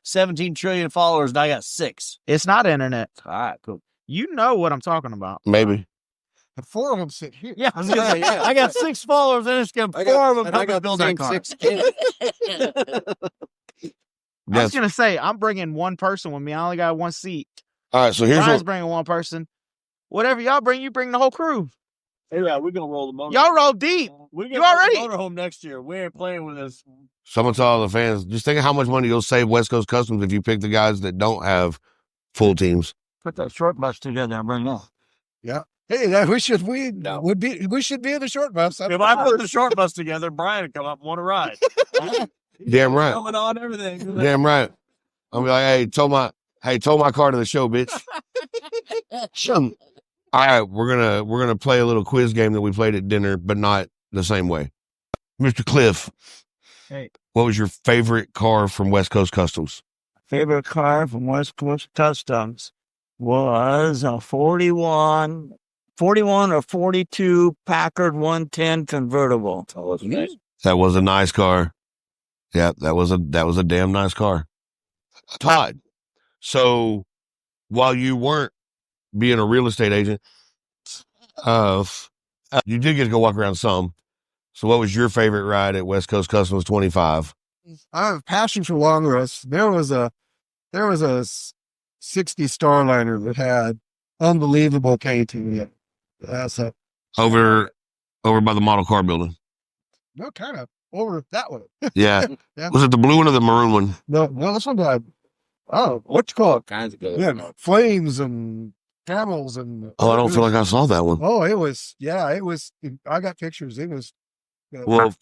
17 trillion followers and I got 6. It's not internet. All right, cool. You know what I'm talking about. Maybe. The 4 of them sit here. Yeah, I was gonna say, I got 6 followers and it's gonna 4 of them and I come to got build that car. 6 kids. I was gonna say I'm bringing one person with me. I only got 1 seat. All right. So here's Brian's what. bringing 1 person. Whatever y'all bring, you bring the whole crew. Yeah, we're gonna roll the motor. Y'all roll deep. We You already- motor home next year. We ain't playing with this. So I'm gonna tell all the fans. Just think of how much money you'll save West Coast Customs if you pick the guys that don't have full teams. Put that short bus together and bring it on. Hey, we should be in the short bus. If I put the short bus together, Brian would come up and want to ride. Damn right. Coming on everything. Damn right. I'll be like, tow my car to the show, bitch. All right, we're gonna play a little quiz game that we played at dinner, but not the same way. Mr. Cliff. Hey. What was your favorite car from West Coast Customs? Favorite car from West Coast Customs was a 41 or 42 Packard 110 convertible. That was a nice car. Yeah, that was a damn nice car. Todd. So while you weren't being a real estate agent, you did get to go walk around some. So what was your favorite ride at West Coast Customs 25? I have a passion for long runs. There was a 60 Starliner that had unbelievable painting in it. That's a Over by the model car building. no kind of over that one. Yeah. Yeah. Was it the blue one or the maroon one? No, this one had what you call it? Kinds of good. Yeah, flames and camels and Oh, I don't feel like I saw that one. Oh, it was I got pictures. It was Well,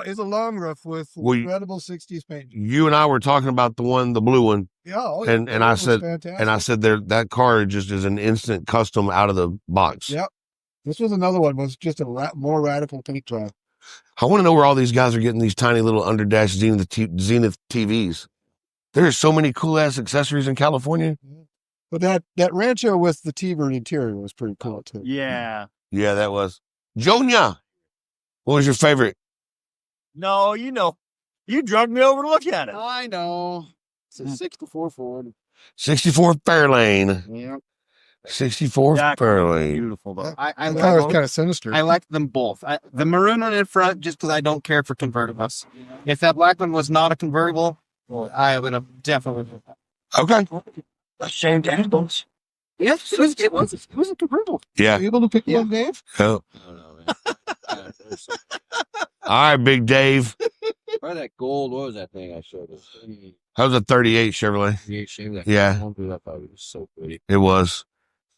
it's a long roof with Well, incredible 60s paint. you and I were talking about the blue one, Yeah, and it I was said fantastic. that car just is an instant custom out of the box. Yep. This was another one. Was just a more radical paint job. I want to know where all these guys are getting these tiny little underdash Zenith TVs. There are so many cool ass accessories in California. But that Rancho with the T-bird interior was pretty cool too. Yeah. Yeah, that was. Jonia, what was your favorite? No, you drugged me over to look at it. I know. It's a 64 Ford. 64 Fairlane. Yeah. 64 Jack, Fairlane. Beautiful though. I The car was like kind of sinister. I like them both. The maroon one in front, just because I don't care for convertibles. If that black one was not a convertible, I would have definitely. Okay. Same angles. Yes, it was a convertible. Yeah. Were you able to pick one, Dave? Oh. I don't know, man. All right, Big Dave. Probably that gold. What was that thing I showed us? That was a 38 Chevrolet. Yeah. That probably was so pretty. It was.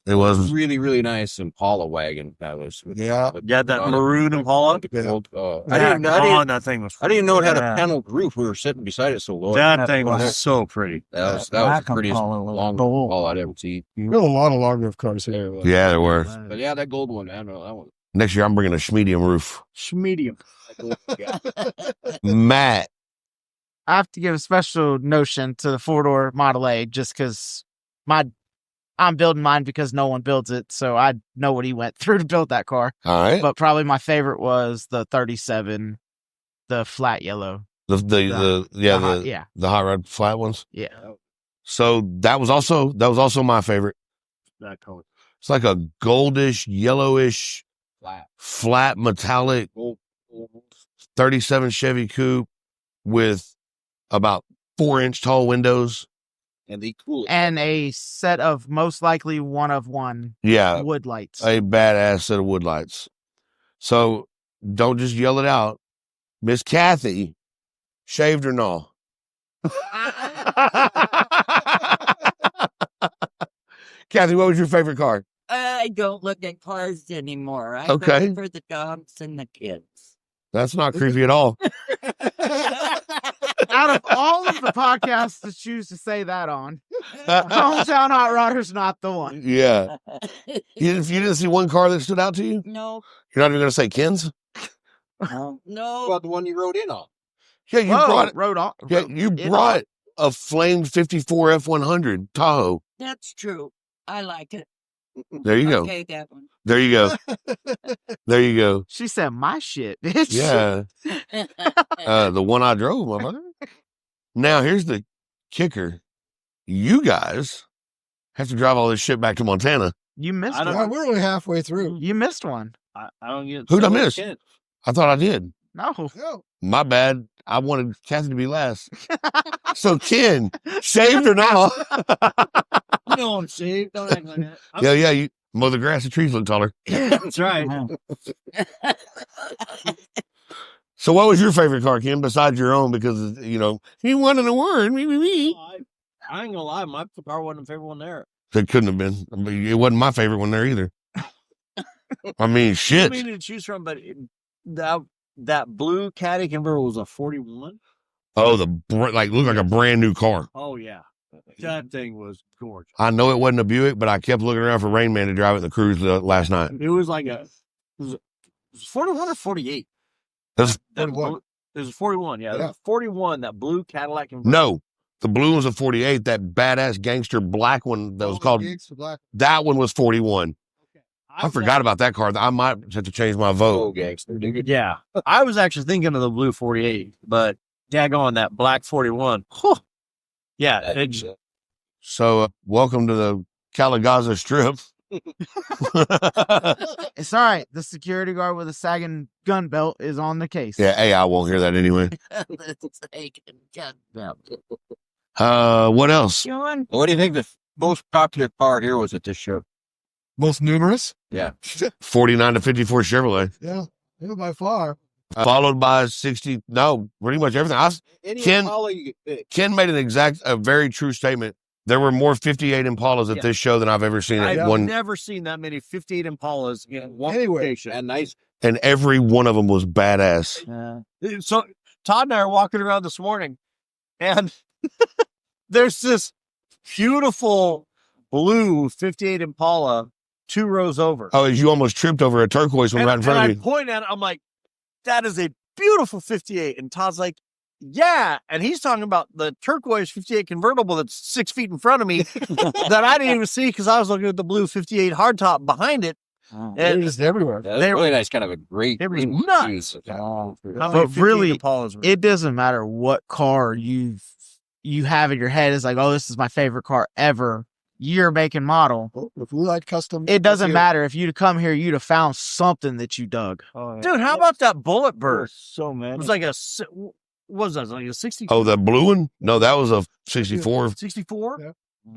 It was. Really, really nice Impala wagon. That was. Yeah. Yeah, that maroon Impala. Gold, I didn't that thing was. I didn't even know it had Yeah. a paneled roof. We were sitting beside it so low. That thing was so pretty. That was the prettiest long Impala I'd ever seen. There were a lot of long roof cars here. Yeah, there were. But yeah, that gold one, I don't know that one. Next year, I'm bringing a medium roof. Medium. Matt. I have to give a special notion to the 4-door Model A just because I'm building mine because no one builds it, so I know what he went through to build that car. All right. But probably my favorite was the 37, the flat yellow. The hot rod flat ones. Yeah. So that was also my favorite. That color. It's like a goldish, yellowish, Flat. metallic Gold. 37 Chevy Coupe with about 4-inch tall windows. And the coolest. And a set of most likely one of one Yeah, wood lights. a badass set of wood lights. So don't just yell it out. Miss Kathy, shaved or no? Kathy, what was your favorite car? I don't look at cars anymore. I Okay. go for the dogs and the kids. That's not creepy at all. Out of all of the podcasts to choose to say that on, Hometown Hot Rodder's not the one. Yeah. You didn't see one car that stood out to you? No, You're not even going to say Ken's? no. About the one you rode in on. Yeah, you Whoa, brought it. rode on. Yeah, you brought a flamed 54 F100 Tahoe. That's true. I like it. There you go. Okay, that one. There you go. There you go. She said, "My shit, bitch." Yeah. The one I drove, motherfucker. Now, here's the kicker. You guys have to drive all this shit back to Montana. You missed I don't- Yeah, one. we're only halfway through. You missed one. I don't get Who'd I so miss? kid. I thought I did. No. No. My bad. I wanted Kathy to be last. So, Ken, shaved or not? No, I'm shaved. Don't act like that. I'm- Yeah, you mow the grass, the trees look taller. That's right. So, what was your favorite car, Ken, besides your own? Because, you won an award. I ain't gonna lie, my car wasn't the favorite one there. It couldn't have been. I mean, it wasn't my favorite one there either. I mean, I shit. mean to choose from, but that blue caddy convertible was a 41. Oh, looked like a brand new car. Oh yeah, that thing was gorgeous. I know it wasn't a Buick, but I kept looking around for Rain Man to drive it in the cruise last night. It was like it was 41 or 48. That's, That 41. blue- It was 41. Yeah, it Yeah. was 41. That blue Cadillac convertible. no, the blue was a 48. That badass gangster black one that was called, Gigs for Black. that one was 41. I forgot about that car. I might have to change my vote. Gangster, dude. Yeah, I was actually thinking of the blue 48, but daggone that black 41. Whew. Yeah, So, welcome to the Calagaza Strip. It's all right. The security guard with a sagging gun belt is on the case. Yeah, AI won't hear that anyway. Let's take a gun belt. What else? John, What do you think the most popular car here was at this show? Most numerous? Yeah. 49 to 54 Chevrolet. Yeah. By far. Followed by 60. No, pretty much everything. Any Ken- Impala you could pick. Ken made a very true statement. There were more 58 Impalas at Yeah. this show than I've ever seen at I've one, never seen that many 58 Impalas in one Anyway. location. And nice. and every one of them was badass. So Todd and I are walking around this morning, and there's this beautiful blue 58 Impala 2 rows over. Oh, you almost tripped over a turquoise one and, right in front and of I you. point at it, I'm like, that is a beautiful 58. And Todd's like, yeah. And he's talking about the turquoise 58 convertible that's 6 feet in front of me that I didn't even see because I was looking at the blue 58 hardtop behind it. They're And just everywhere. That's They were- really nice. Kind of a great. It was green nuts. shoes. how many But 58 really, Impalas were- It doesn't matter what car you have in your head. It's like, oh, this is my favorite car ever. Year, make, and model. If we like custom, It doesn't you- matter. If you'd have come here, you'd have found something that you dug. Dude, how about that bullet bird? So many. It was like what was that? Like a 60, Oh, the blue one? No, that was a 64. 64? Yeah.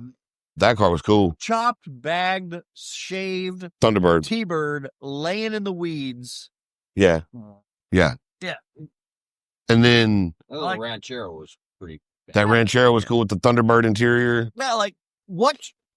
That car was cool. Chopped, bagged, shaved, Thunderbird. T-bird, laying in the weeds. Yeah. Yeah. Yeah. And then That little Like- Ranchero was pretty. that Ranchero was cool with the Thunderbird interior. Yeah, like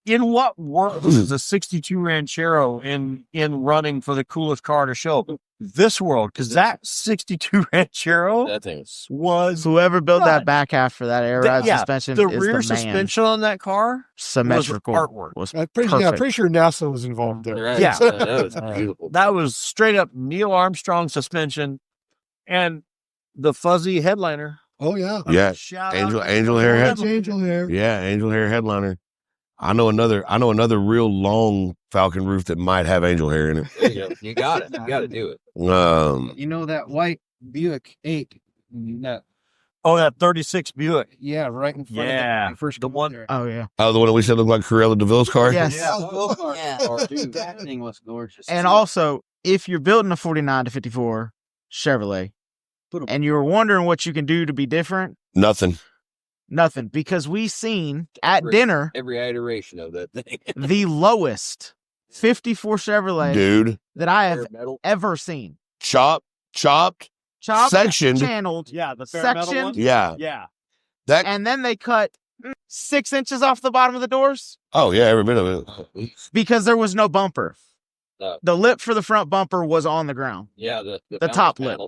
in what world is a 62 Ranchero in running for the coolest car to show? This world, because that 62 Ranchero That thing was. was Whoever built that God. back half for that air ride suspension the is rear the man. suspension on that car Symmetrical. was artwork. Was I'm pretty perfect. sure NASA was involved there. Right. Yeah. That was beautiful. That was straight up Neil Armstrong suspension, and the fuzzy headliner. Oh yeah. Yeah. Shout Angel- out to angel hair That's head- angel hair. Yeah, angel hair headliner. I know another real long Falcon roof that might have angel hair in it. There you go. You got it. You got to do it. You know that white Buick 8? That, Oh, that 36 Buick. yeah, right in front Yeah, of the first the one- there. Oh yeah. Oh, the one that we said looked like Cruella DeVille's car? Yes. Yeah. Oh, dude. That thing was gorgeous. And also, if you're building a 49 to 54 Chevrolet, and you're wondering what you can do to be different, Nothing. nothing. Because we seen at Every- dinner Every iteration of that thing. the lowest 54 Chevrolet Dude. that I have Bare metal. ever seen. Chopped, chopped, sectioned. channeled, Yeah, the bare metal Section. one. Yeah. Yeah. That. and then they cut 6 inches off the bottom of the doors Oh yeah, every bit of it. because there was no bumper. No. The lip for the front bumper was on the ground, Yeah, the top lip.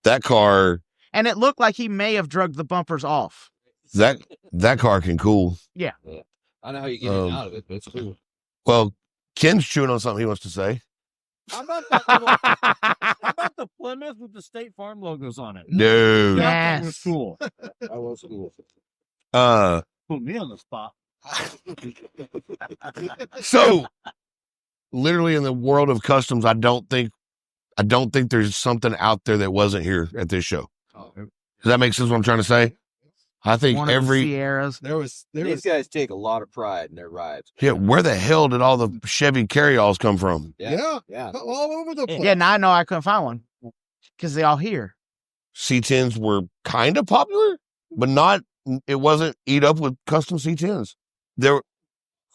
That car. and it looked like he may have drugged the bumpers off. That car can cool. I know how you get in and out of it, but it's cool. Well, Ken's chewing on something he wants to say. How about the Plymouth with the State Farm logos on it? Dude. That thing was Yes. cool. That was cool. Put me on the spot. So literally in the world of customs, I don't think there's something out there that wasn't here at this show. Oh, Does that make sense what I'm trying to say? I think One of the Sierras. There was These guys take a lot of pride in their rides. where the hell did all the Chevy carryalls come from? yeah, Yeah. all over the place. Yeah, now I know I couldn't find one because they all here. C10s were kind of popular, but not, it wasn't eat up with custom C10s. There were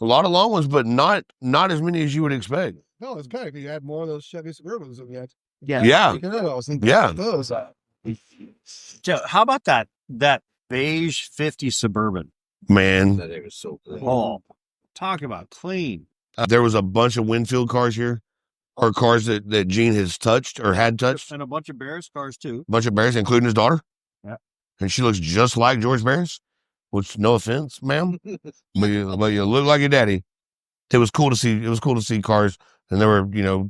a lot of long ones, but not as many as you would expect. No, it's kind of you had more of those Chevy Suburbans than yet. Yeah. Yeah. I was thinking Yeah. of those. Joe, how about that beige 50 Suburban? Man, That thing was so cool. Oh, talk about clean. there was a bunch of Winfield cars here, or cars that Gene has touched or had touched. And a bunch of Bears cars too. A bunch of Bears, including his daughter. Yeah. And she looks just like George Bears, which, no offense, ma'am, but you look like your daddy. It was cool to see cars, and there were,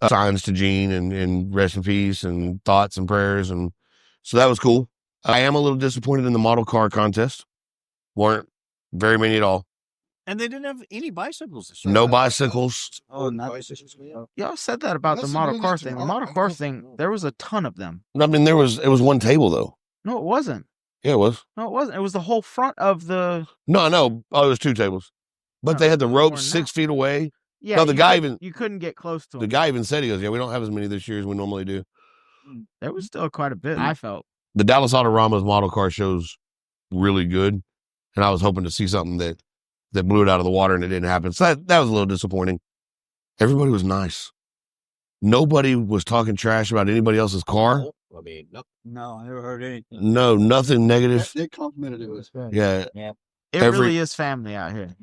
signs to Gene and rest in peace and thoughts and prayers, and so that was cool. I am a little disappointed in the model car contest. Weren't very many at all. And they didn't have any bicycles this year. No bicycles. Oh, not Y'all said that about the That's model really car nice thing. The car. model car thing, there was a ton of them. I mean, it was one table though. No, it wasn't. Yeah, it was. No, it wasn't. It was the whole front of the. No, I know. Oh, it was 2 tables, but No, they had the more ropes than 6 feet away. Yeah. No, the you guy couldn't- even- You couldn't get close to The him. guy even said, he goes, "Yeah, we don't have as many this year as we normally do." There was still quite a bit. I felt. The Dallas Autorama's model car show's really good, and I was hoping to see something that blew it out of the water, and it didn't happen. So that was a little disappointing. Everybody was nice. Nobody was talking trash about anybody else's car. I mean, no. No, I never heard anything. No, nothing negative. They complimented it. Was Yeah, It really is family out here.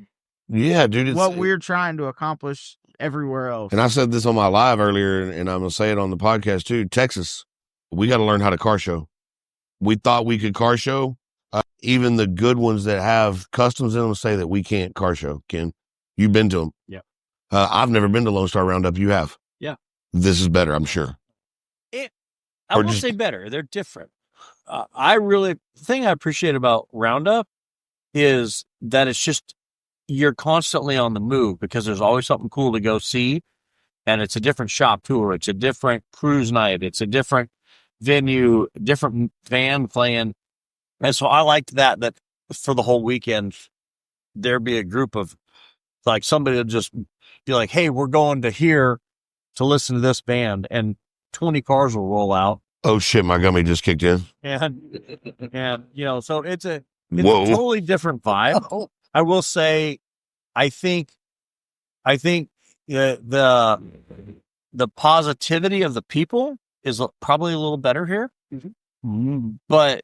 yeah, dude. It's, What we're trying to accomplish everywhere else. and I said this on my live earlier, and I'm gonna say it on the podcast too. Texas, we got to learn how to car show. We thought we could car show. Even the good ones that have customs in them say that we can't car show. Ken, you've been to them. Yeah. I've never been to Lone Star Roundup. You have. Yeah. This is better, I'm sure. I Or won't just- say better. They're different. The thing I appreciate about Roundup is that it's just, you're constantly on the move because there's always something cool to go see. And it's a different shop tour. It's a different cruise night. It's a different venue, different band playing. And so I liked that for the whole weekend, there'd be a group of, like, somebody would just be like, hey, we're going to here to listen to this band, and 20 cars will roll out. Oh shit, my gummy just kicked in. And so it's a Whoa. totally different vibe. I will say, I think the positivity of the people is probably a little better here. But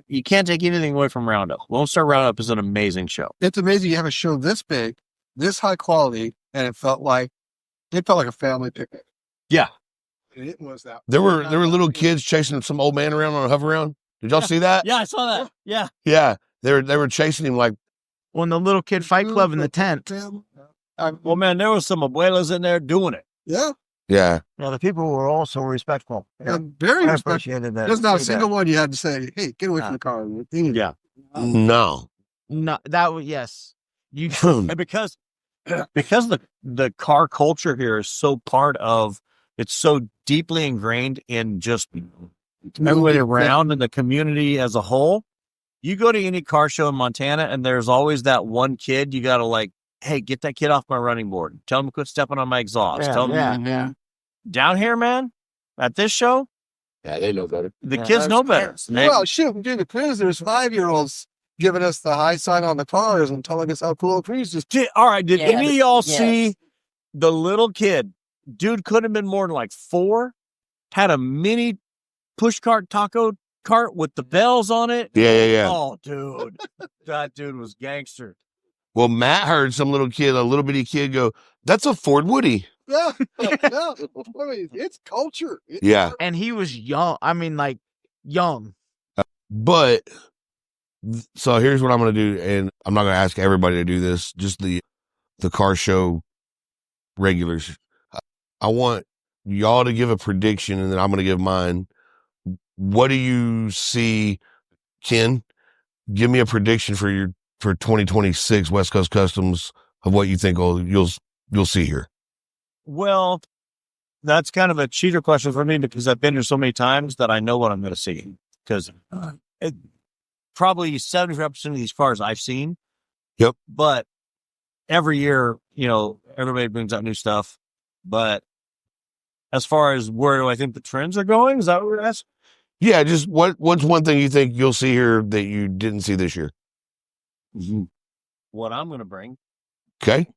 you can't take anything away from Roundup. Lone Star Roundup is an amazing show. It's amazing you have a show this big, this high quality, and it felt like a family picnic. Yeah. And it was that. There were little kids chasing some old man around on a hover round. Did y'all see that? Yeah, I saw that. Yeah. Yeah. They were chasing him like, When the little kid fight club in the tent. Well, man, there was some abuelas in there doing it. Yeah. yeah. Yeah, the people were also respectful. And very I respectful. appreciated that. There's not a See single one you had to say, hey, get away from the car. Yeah. No. No, that was yes. You And because the car culture here is so it's so deeply ingrained in just everybody around and the community as a whole. You go to any car show in Montana and there's always that one kid you got to, like, hey, get that kid off my running board. Tell him to quit stepping on my exhaust. Yeah, Tell him Yeah. down here, man, at this show, Yeah, they know better. the Yeah, kids know better. Well, shoot, during the cruise, there's 5-year-olds giving us the high sign on the cars and telling us how cool a cruise is. All right, did Yes, any of y'all yes. see the little kid? Dude could have been more than like 4. had a mini push cart taco cart with the bells on it. Yeah. Oh, dude. That dude was gangster. Well, Matt heard some little bitty kid go, "That's a Ford Woody." Yeah. I mean, it's culture. Yeah. And he was young. I mean, like, young. But so here's what I'm going to do, and I'm not going to ask everybody to do this, just the car show regulars. I want y'all to give a prediction, and then I'm going to give mine. What do you see, Ken? Give me a prediction for 2026 West Coast Customs of what you think you'll see here. Well, that's kind of a cheater question for me because I've been here so many times that I know what I'm going to see. Because probably 75% of these cars I've seen. Yep. But every year, everybody brings out new stuff. But as far as where do I think the trends are going, is that what we're asking? Yeah, just what's one thing you think you'll see here that you didn't see this year? Mm-hmm. What I'm going to bring. Okay.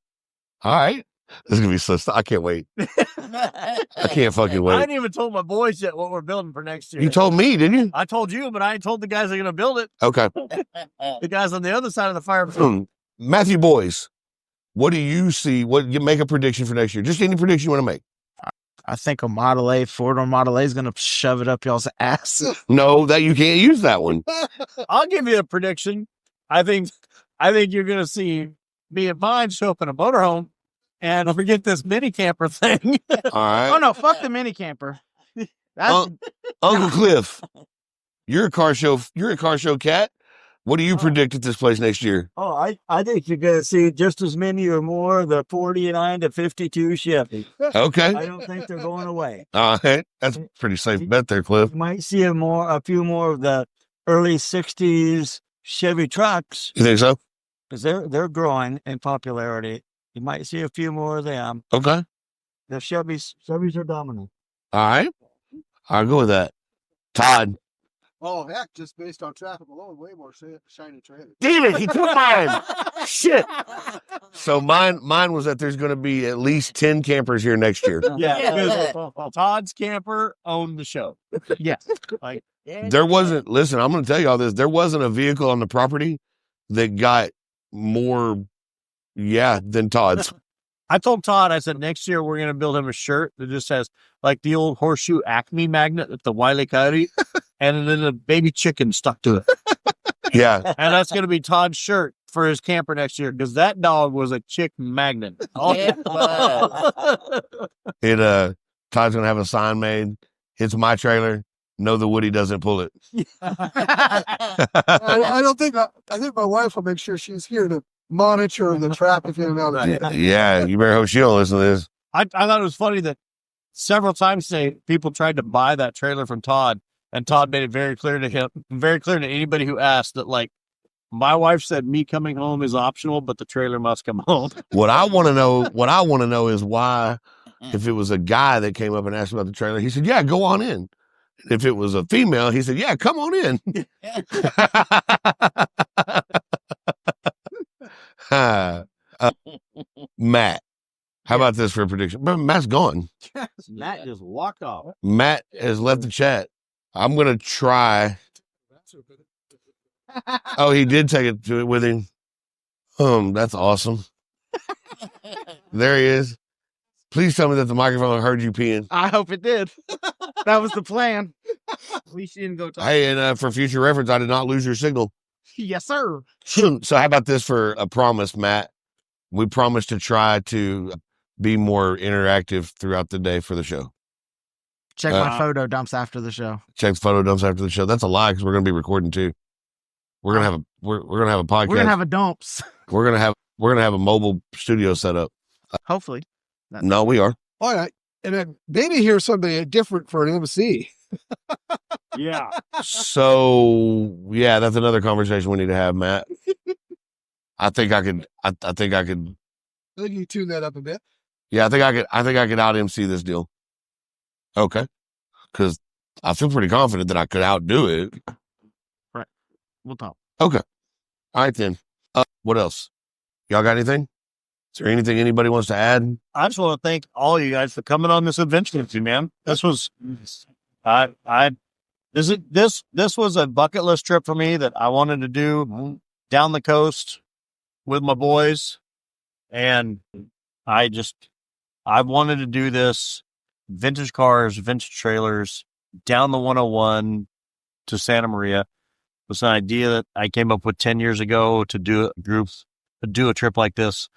All right. This is going to be so, I can't wait. I can't fucking wait. I ain't even told my boys yet what we're building for next year. You told me, didn't you? I told you, but I ain't told the guys that are going to build it. Okay. The guys on the other side of the fire. Matthew Boys, what do you see? You make a prediction for next year? Just any prediction you want to make. I think a Model A, Ford or Model A is going to shove it up y'all's ass. No, that you can't use that one. I'll give you a prediction. I think you're going to see me and mine show up in a motorhome and forget this mini camper thing. All right. Oh no, fuck the mini camper. That's Uncle Cliff, you're a car show cat. What do you predict at this place next year? Oh, I think you're going to see just as many or more of the 49 to 52 Chevy. Okay. I don't think they're going away. All right. That's a pretty safe bet there, Cliff. You might see a few more of the early 60s Chevy trucks. You think so? Because they're growing in popularity. You might see a few more of them. Okay. The Chevys are dominant. All right. I'll go with that. Todd. Oh, heck, just based on traffic alone, way more shiny trailers. Damn it, he took mine. Shit. So mine was that there's going to be at least 10 campers here next year. Yeah. Todd's camper owned the show. yes. Like There wasn't, listen, I'm going to tell you all this. There wasn't a vehicle on the property that got more, than Todd's. I told Todd, I said, next year we're going to build him a shirt that just has like the old horseshoe Acme magnet at the Wile E. Coyote and then a baby chicken stuck to it. Yeah. And that's going to be Todd's shirt for his camper next year because that dog was a chick magnet. It was. Todd's going to have a sign made. It's my trailer. No, the Woody doesn't pull it. I don't think, I think my wife will make sure she's here to monitor the traffic in and out of the Yeah, you better hope she don't listen to this. I thought it was funny that several times today people tried to buy that trailer from Todd, and Todd made it very clear to him, very clear to anybody who asked that, like, my wife said me coming home is optional, but the trailer must come home. What I want to know is why, if it was a guy that came up and asked about the trailer, he said, "Yeah, go on in." And if it was a female, he said, "Yeah, come on in." Matt, how about this for a prediction? But Matt's gone. Matt just walked off. Matt has left the chat. I'm going to try. Oh, he did take it to it with him. That's awesome. There he is. Please tell me that the microphone heard you peeing. I hope it did. That was the plan. We shouldn't go talk. Hey, and for future reference, I did not lose your signal. Yes, sir. So how about this for a promise, Matt? We promise to try to be more interactive throughout the day for the show. Check my photo dumps after the show. Check the photo dumps after the show. That's a lie because we're going to be recording too. We're going to have a we're going to have a podcast. We're gonna have a dumps. We're going to have a mobile studio set up. Hopefully. No, we are. All right. And then maybe here's something different for an MC. Yeah. So yeah, that's another conversation we need to have, Matt. I think I could. I think you tune that up a bit. Yeah, I think I could out MC this deal. Okay, because I feel pretty confident that I could outdo it. Right. We'll talk. Okay. All right then. What else? Y'all got anything? Is there anything anybody wants to add? I just want to thank all you guys for coming on this adventure with me, man. This was, this was a bucket list trip for me that I wanted to do down the coast with my boys. And I wanted to do this vintage cars, vintage trailers down the 101 to Santa Maria. It was an idea that I came up with 10 years ago to do a trip like this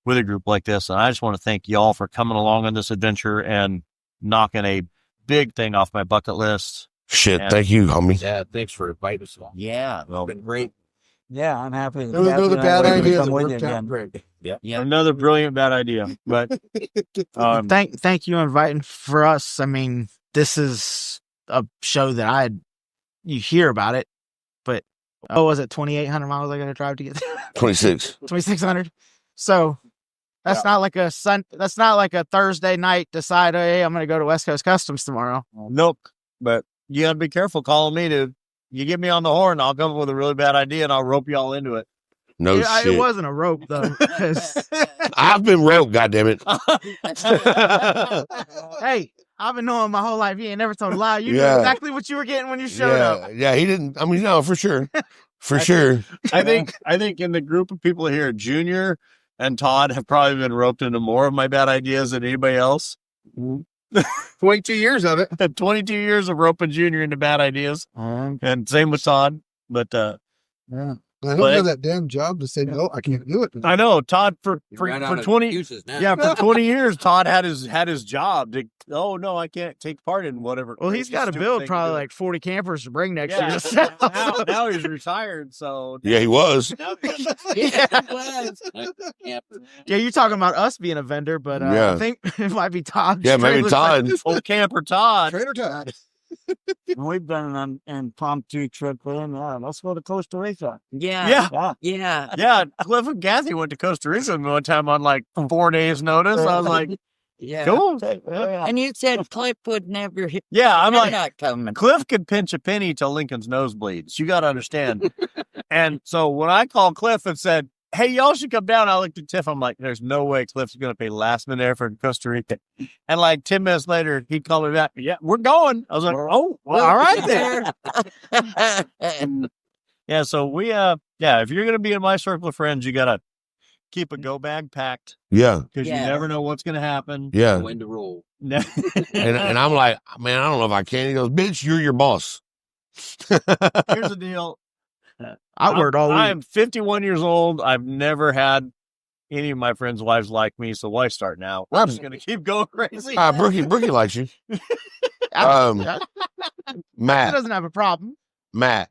with a group like this. And I just want to thank y'all for coming along on this adventure and knocking a big thing off my bucket list. Shit, thank you, homie. Yeah, thanks for inviting us along. Yeah. Well, been great. Yeah, I'm happy. It was another bad idea that worked out great. Yeah. Another brilliant bad idea. But Thank you inviting for us. I mean, this is a show that you hear about it, but was it 2,800 miles I got to drive to get there? 26. 2,600. So that's not like that's not like a Thursday night decide, hey, I'm going to go to West Coast Customs tomorrow. nope. But you got to be careful calling me to. You get me on the horn, I'll come up with a really bad idea and I'll rope y'all into it. No shit. It wasn't a rope though. 'Cause, I've been roped, goddammit. hey, I've been knowing my whole life. You ain't never told a lie. You knew Yeah. exactly what you were getting when you showed up. Yeah, he didn't. I mean, no, for sure. For sure. I think in the group of people here, Junior and Todd have probably been roped into more of my bad ideas than anybody else. 22 years of it. 22 years of roping Junior into bad ideas. And same with Todd. But I don't have that damn job to say, no, I can't do it. I know Todd for You ran out of 20 excuses now. yeah, for 20 years Todd had his job to, oh no, I can't take part in whatever. Well, he's got to stupid build thing probably do. like 40 campers to bring next Yeah. year. now he's retired, so Yeah, he was. Yeah, you're talking about us being a vendor, but Yeah. I think it might be Todd. Yeah, maybe Todd. old camper Todd. Trader Todd. We've done an impromptu trip with him. Let's go to Costa Rica. Yeah. Yeah. Yeah. Yeah, Cliff and Kathy went to Costa Rica one time on like 4 days notice. I was like, Yeah. cool. And you said Cliff would never hit. Yeah, I'm They're like, not coming. Cliff could pinch a penny till Lincoln's nose bleeds. You got to understand. And so when I called Cliff and said, hey, y'all should come down, I looked at Tiff. I'm like, there's no way Cliff's going to pay last minute airfare in Costa Rica. And like 10 minutes later, he called me back. Yeah, we're going. I was like, oh, well, all right then. Yeah, so we, if you're going to be in my circle of friends, you got to keep a go bag packed Yeah. because Yeah. you never know what's going to happen. Yeah. When to roll. And I'm like, man, I don't know if I can. He goes, bitch, you're your boss. Here's the deal. I worked all week. I'm 51 years old. I've never had any of my friends' wives like me, so why start now? I'm just going to keep going crazy. Brookie likes you. He Matt, doesn't have a problem. we got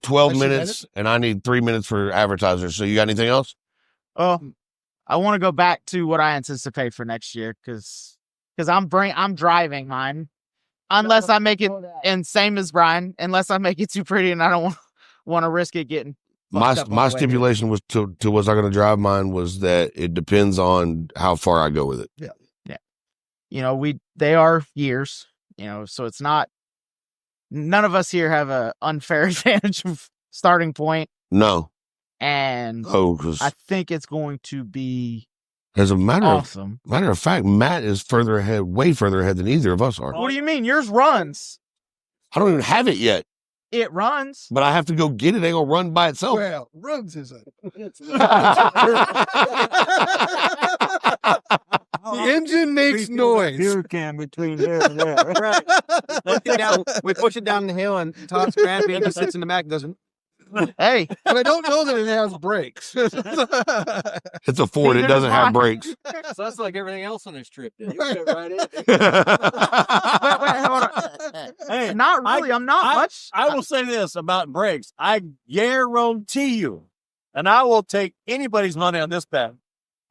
12 Actually, minutes and I need 3 minutes for advertisers. So you got anything else? Oh, I want to go back to what I anticipate for next year because I'm driving mine, unless I make it, and same as Brian, unless I make it too pretty and I don't want to risk it getting fucked up on My the way. stipulation was to was I going to drive mine was that it depends on how far I go with it. You know, they are years, so it's not, none of us here have a unfair advantage of starting point, No. and Oh, because I think it's going to be as a matter awesome. of fact, Matt is further ahead, way further ahead than either of us are. What do you mean? Yours runs. I don't even have it yet, It runs. but I have to go get it. It ain't gonna run by itself. Well, runs is a. The engine makes noise. Beer can between here and there. Right. We push it down the hill and Todd's scrappy and just sits in the back and doesn't. Hey, But I don't know that it has brakes. It's a Ford. It Neither doesn't does have mine. brakes. So that's like everything else on this trip. You fit right in. wait, hold on. Hey, Not really. I'm not much. I will say this about brakes. I guarantee you, and I will take anybody's money on this bet.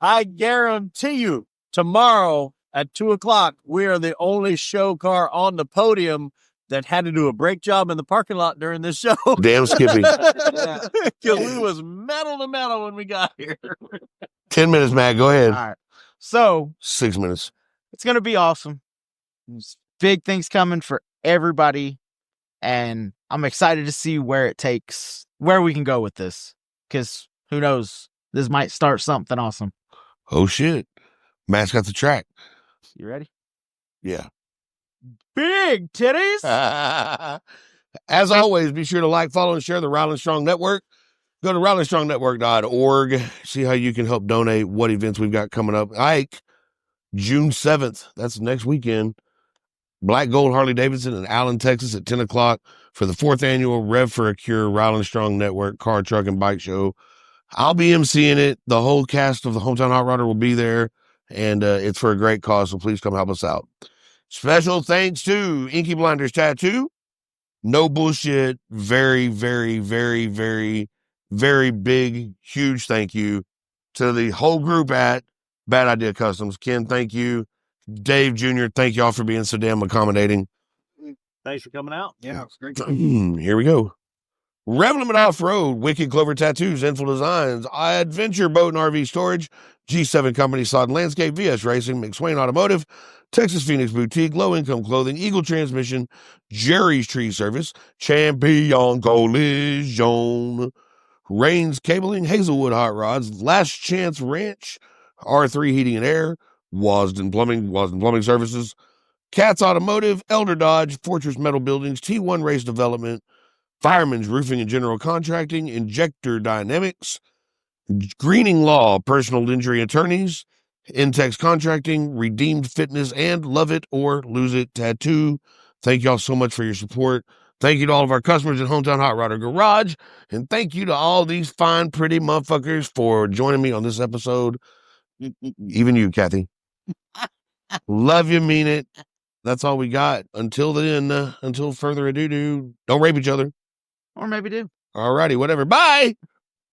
I guarantee you, tomorrow at 2:00, we are the only show car on the podium that had to do a brake job in the parking lot during this show. Damn Skippy. Because we was metal to metal when we got here. 10 minutes, Matt. Go ahead. All right. So 6 minutes. it's gonna be awesome. There's big things coming for everybody, and I'm excited to see where we can go with this. Because who knows, this might start something awesome. Oh shit. Matt's got the track. You ready? Yeah. Big titties. As always, be sure to like, follow, and share the Riley Strong Network. Go to RileyStrongNetwork.org. See how you can help donate, what events we've got coming up. Ike, June 7th. That's next weekend. Black Gold Harley Davidson in Allen, Texas at 10 o'clock for the 4th annual Rev for a Cure Riley Strong Network car, truck, and bike show. I'll be emceeing it. The whole cast of the Hometown Hot Rodder will be there, and it's for a great cause, so please come help us out. Special thanks to Inky Blinders Tattoo. No bullshit. Very, very, very, very, very big, huge thank you to the whole group at Bad Idea Customs. Ken, thank you. Dave Jr., thank y'all for being so damn accommodating. Thanks for coming out. Yeah, it's great. Here we go. Rev Limit Off-Road, Wicked Clover Tattoos, Info Designs, Adventure Boat and RV Storage, G7 Company, Sod and Landscape, VS Racing, McSwain Automotive, Texas Phoenix Boutique, Low Income Clothing, Eagle Transmission, Jerry's Tree Service, Champion Collision, Rains Cabling, Hazelwood Hot Rods, Last Chance Ranch, R3 Heating and Air, Wasden Plumbing Services, Katz Automotive, Elder Dodge, Fortress Metal Buildings, T1 Race Development, Fireman's Roofing and General Contracting, Injector Dynamics, Greening Law, Personal Injury Attorneys, Intex Contracting, Redeemed Fitness, and Love It or Lose It Tattoo. Thank y'all so much for your support. Thank you to all of our customers at Hometown Hot Rodder Garage. And thank you to all these fine, pretty motherfuckers for joining me on this episode. Even you, Kathy. Love you, mean it. That's all we got. Until then, until further ado, don't rape each other. Or maybe do. All righty, whatever. Bye.